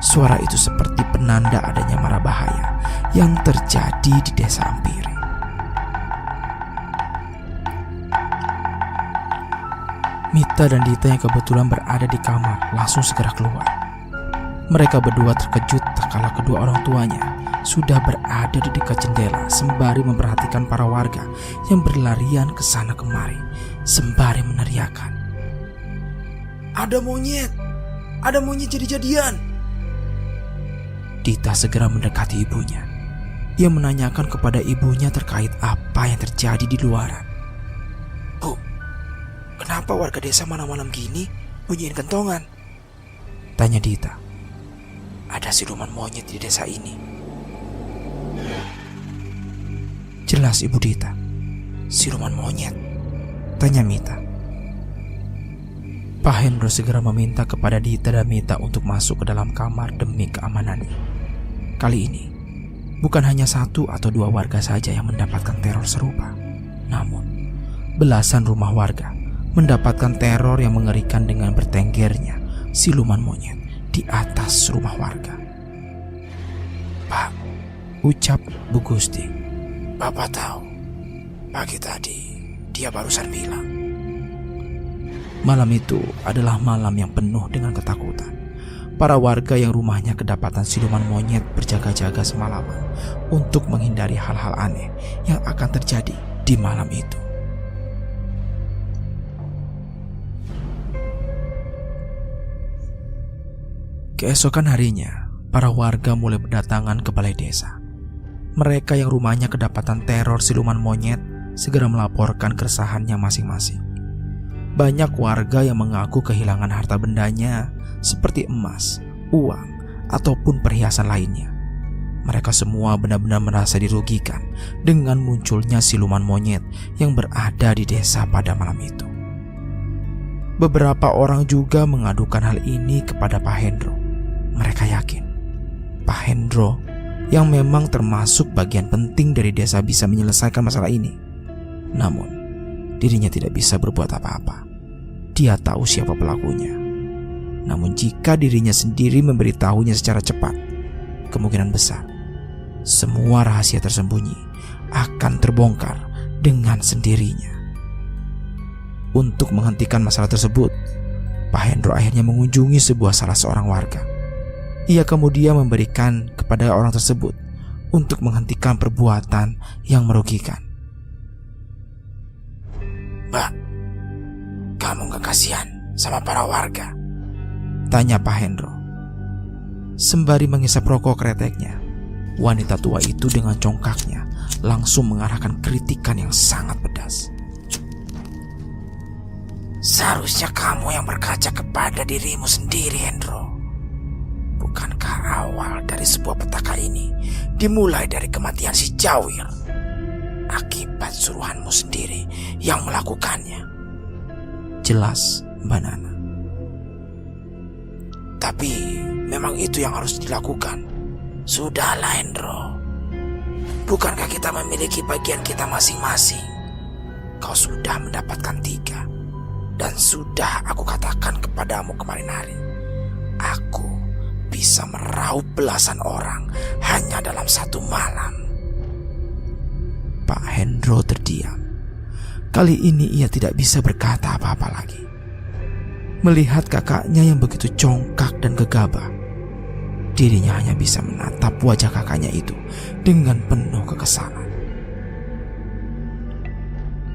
Suara itu seperti penanda adanya mara bahaya yang terjadi di desa Ampiri. Mita dan Dita yang kebetulan berada di kamar langsung segera keluar. Mereka berdua terkejut tatkala kedua orang tuanya sudah berada di dekat jendela sembari memperhatikan para warga yang berlarian ke sana kemari sembari meneriakkan, Ada monyet jadi-jadian. Dita segera mendekati ibunya. Ia menanyakan kepada ibunya terkait apa yang terjadi di luaran. Bu, kenapa warga desa malam-malam gini bunyiin kentongan? Tanya Dita. Ada siluman monyet di desa ini. Jelas Ibu Dita. Siluman monyet? Tanya Mita. Pak Hendro segera meminta kepada Dita dan Mita untuk masuk ke dalam kamar demi keamanannya. Kali ini, bukan hanya satu atau dua warga saja yang mendapatkan teror serupa. Namun, belasan rumah warga mendapatkan teror yang mengerikan dengan bertenggernya siluman monyet di atas rumah warga. Pak, Ucap Bu Gusti. Bapak tahu, pagi tadi dia barusan bilang. Malam itu adalah malam yang penuh dengan ketakutan. Para warga yang rumahnya kedapatan siluman monyet berjaga-jaga semalaman untuk menghindari hal-hal aneh yang akan terjadi di malam itu. Keesokan harinya, para warga mulai berdatangan ke balai desa. Mereka yang rumahnya kedapatan teror siluman monyet segera melaporkan keresahannya masing-masing. Banyak warga yang mengaku kehilangan harta bendanya seperti emas, uang, ataupun perhiasan lainnya. Mereka semua benar-benar merasa dirugikan dengan munculnya siluman monyet yang berada di desa pada malam itu. Beberapa orang juga mengadukan hal ini kepada Pak Hendro. Mereka yakin Pak Hendro yang memang termasuk bagian penting dari desa bisa menyelesaikan masalah ini. Namun, dirinya tidak bisa berbuat apa-apa. Dia tahu siapa pelakunya. Namun jika dirinya sendiri memberitahunya secara cepat, kemungkinan besar semua rahasia tersembunyi akan terbongkar dengan sendirinya. Untuk menghentikan masalah tersebut, Pak Hendro akhirnya mengunjungi salah seorang warga. Ia kemudian memberikan kepada orang tersebut untuk menghentikan perbuatan yang merugikan. Mbak, kamu gak kasihan sama para warga? Tanya Pak Hendro. Sembari mengisap rokok kreteknya, wanita tua itu dengan congkaknya langsung mengarahkan kritikan yang sangat pedas. Seharusnya kamu yang berkaca kepada dirimu sendiri, Hendro. Bukankah awal dari sebuah petaka ini dimulai dari kematian si Jawir? Akibat suruhanmu sendiri yang melakukannya. Jelas, Mbak Nana. Tapi memang itu yang harus dilakukan. Sudahlah, Hendro. Bukankah kita memiliki bagian kita masing-masing? Kau sudah mendapatkan 3. Dan sudah aku katakan kepadamu kemarin hari, aku bisa meraup belasan orang hanya dalam 1 malam. Pak Hendro terdiam. Kali ini ia tidak bisa berkata apa-apa lagi. Melihat kakaknya yang begitu congkak dan gegabah, dirinya hanya bisa menatap wajah kakaknya itu dengan penuh kekesalan.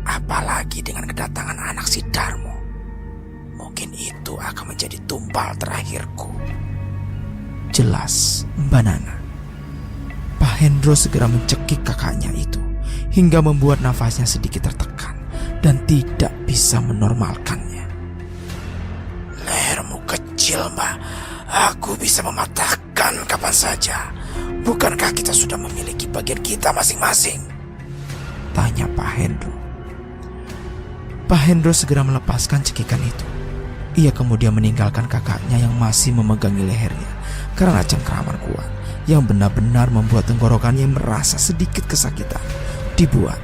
Apalagi dengan kedatangan anak si Darmo. Mungkin itu akan menjadi tumpal terakhirku. Jelas, Mbak Nana. Pak Hendro segera mencekik kakaknya itu hingga membuat nafasnya sedikit tertekan dan tidak bisa menormalkannya. Lehermu kecil, Mbak. Aku bisa mematahkan kapan saja. Bukankah kita sudah memiliki bagian kita masing-masing? Tanya Pak Hendro. Pak Hendro segera melepaskan cekikan itu. Ia kemudian meninggalkan kakaknya yang masih memegangi lehernya karena cengkraman kuat yang benar-benar membuat tenggorokannya merasa sedikit kesakitan dibuat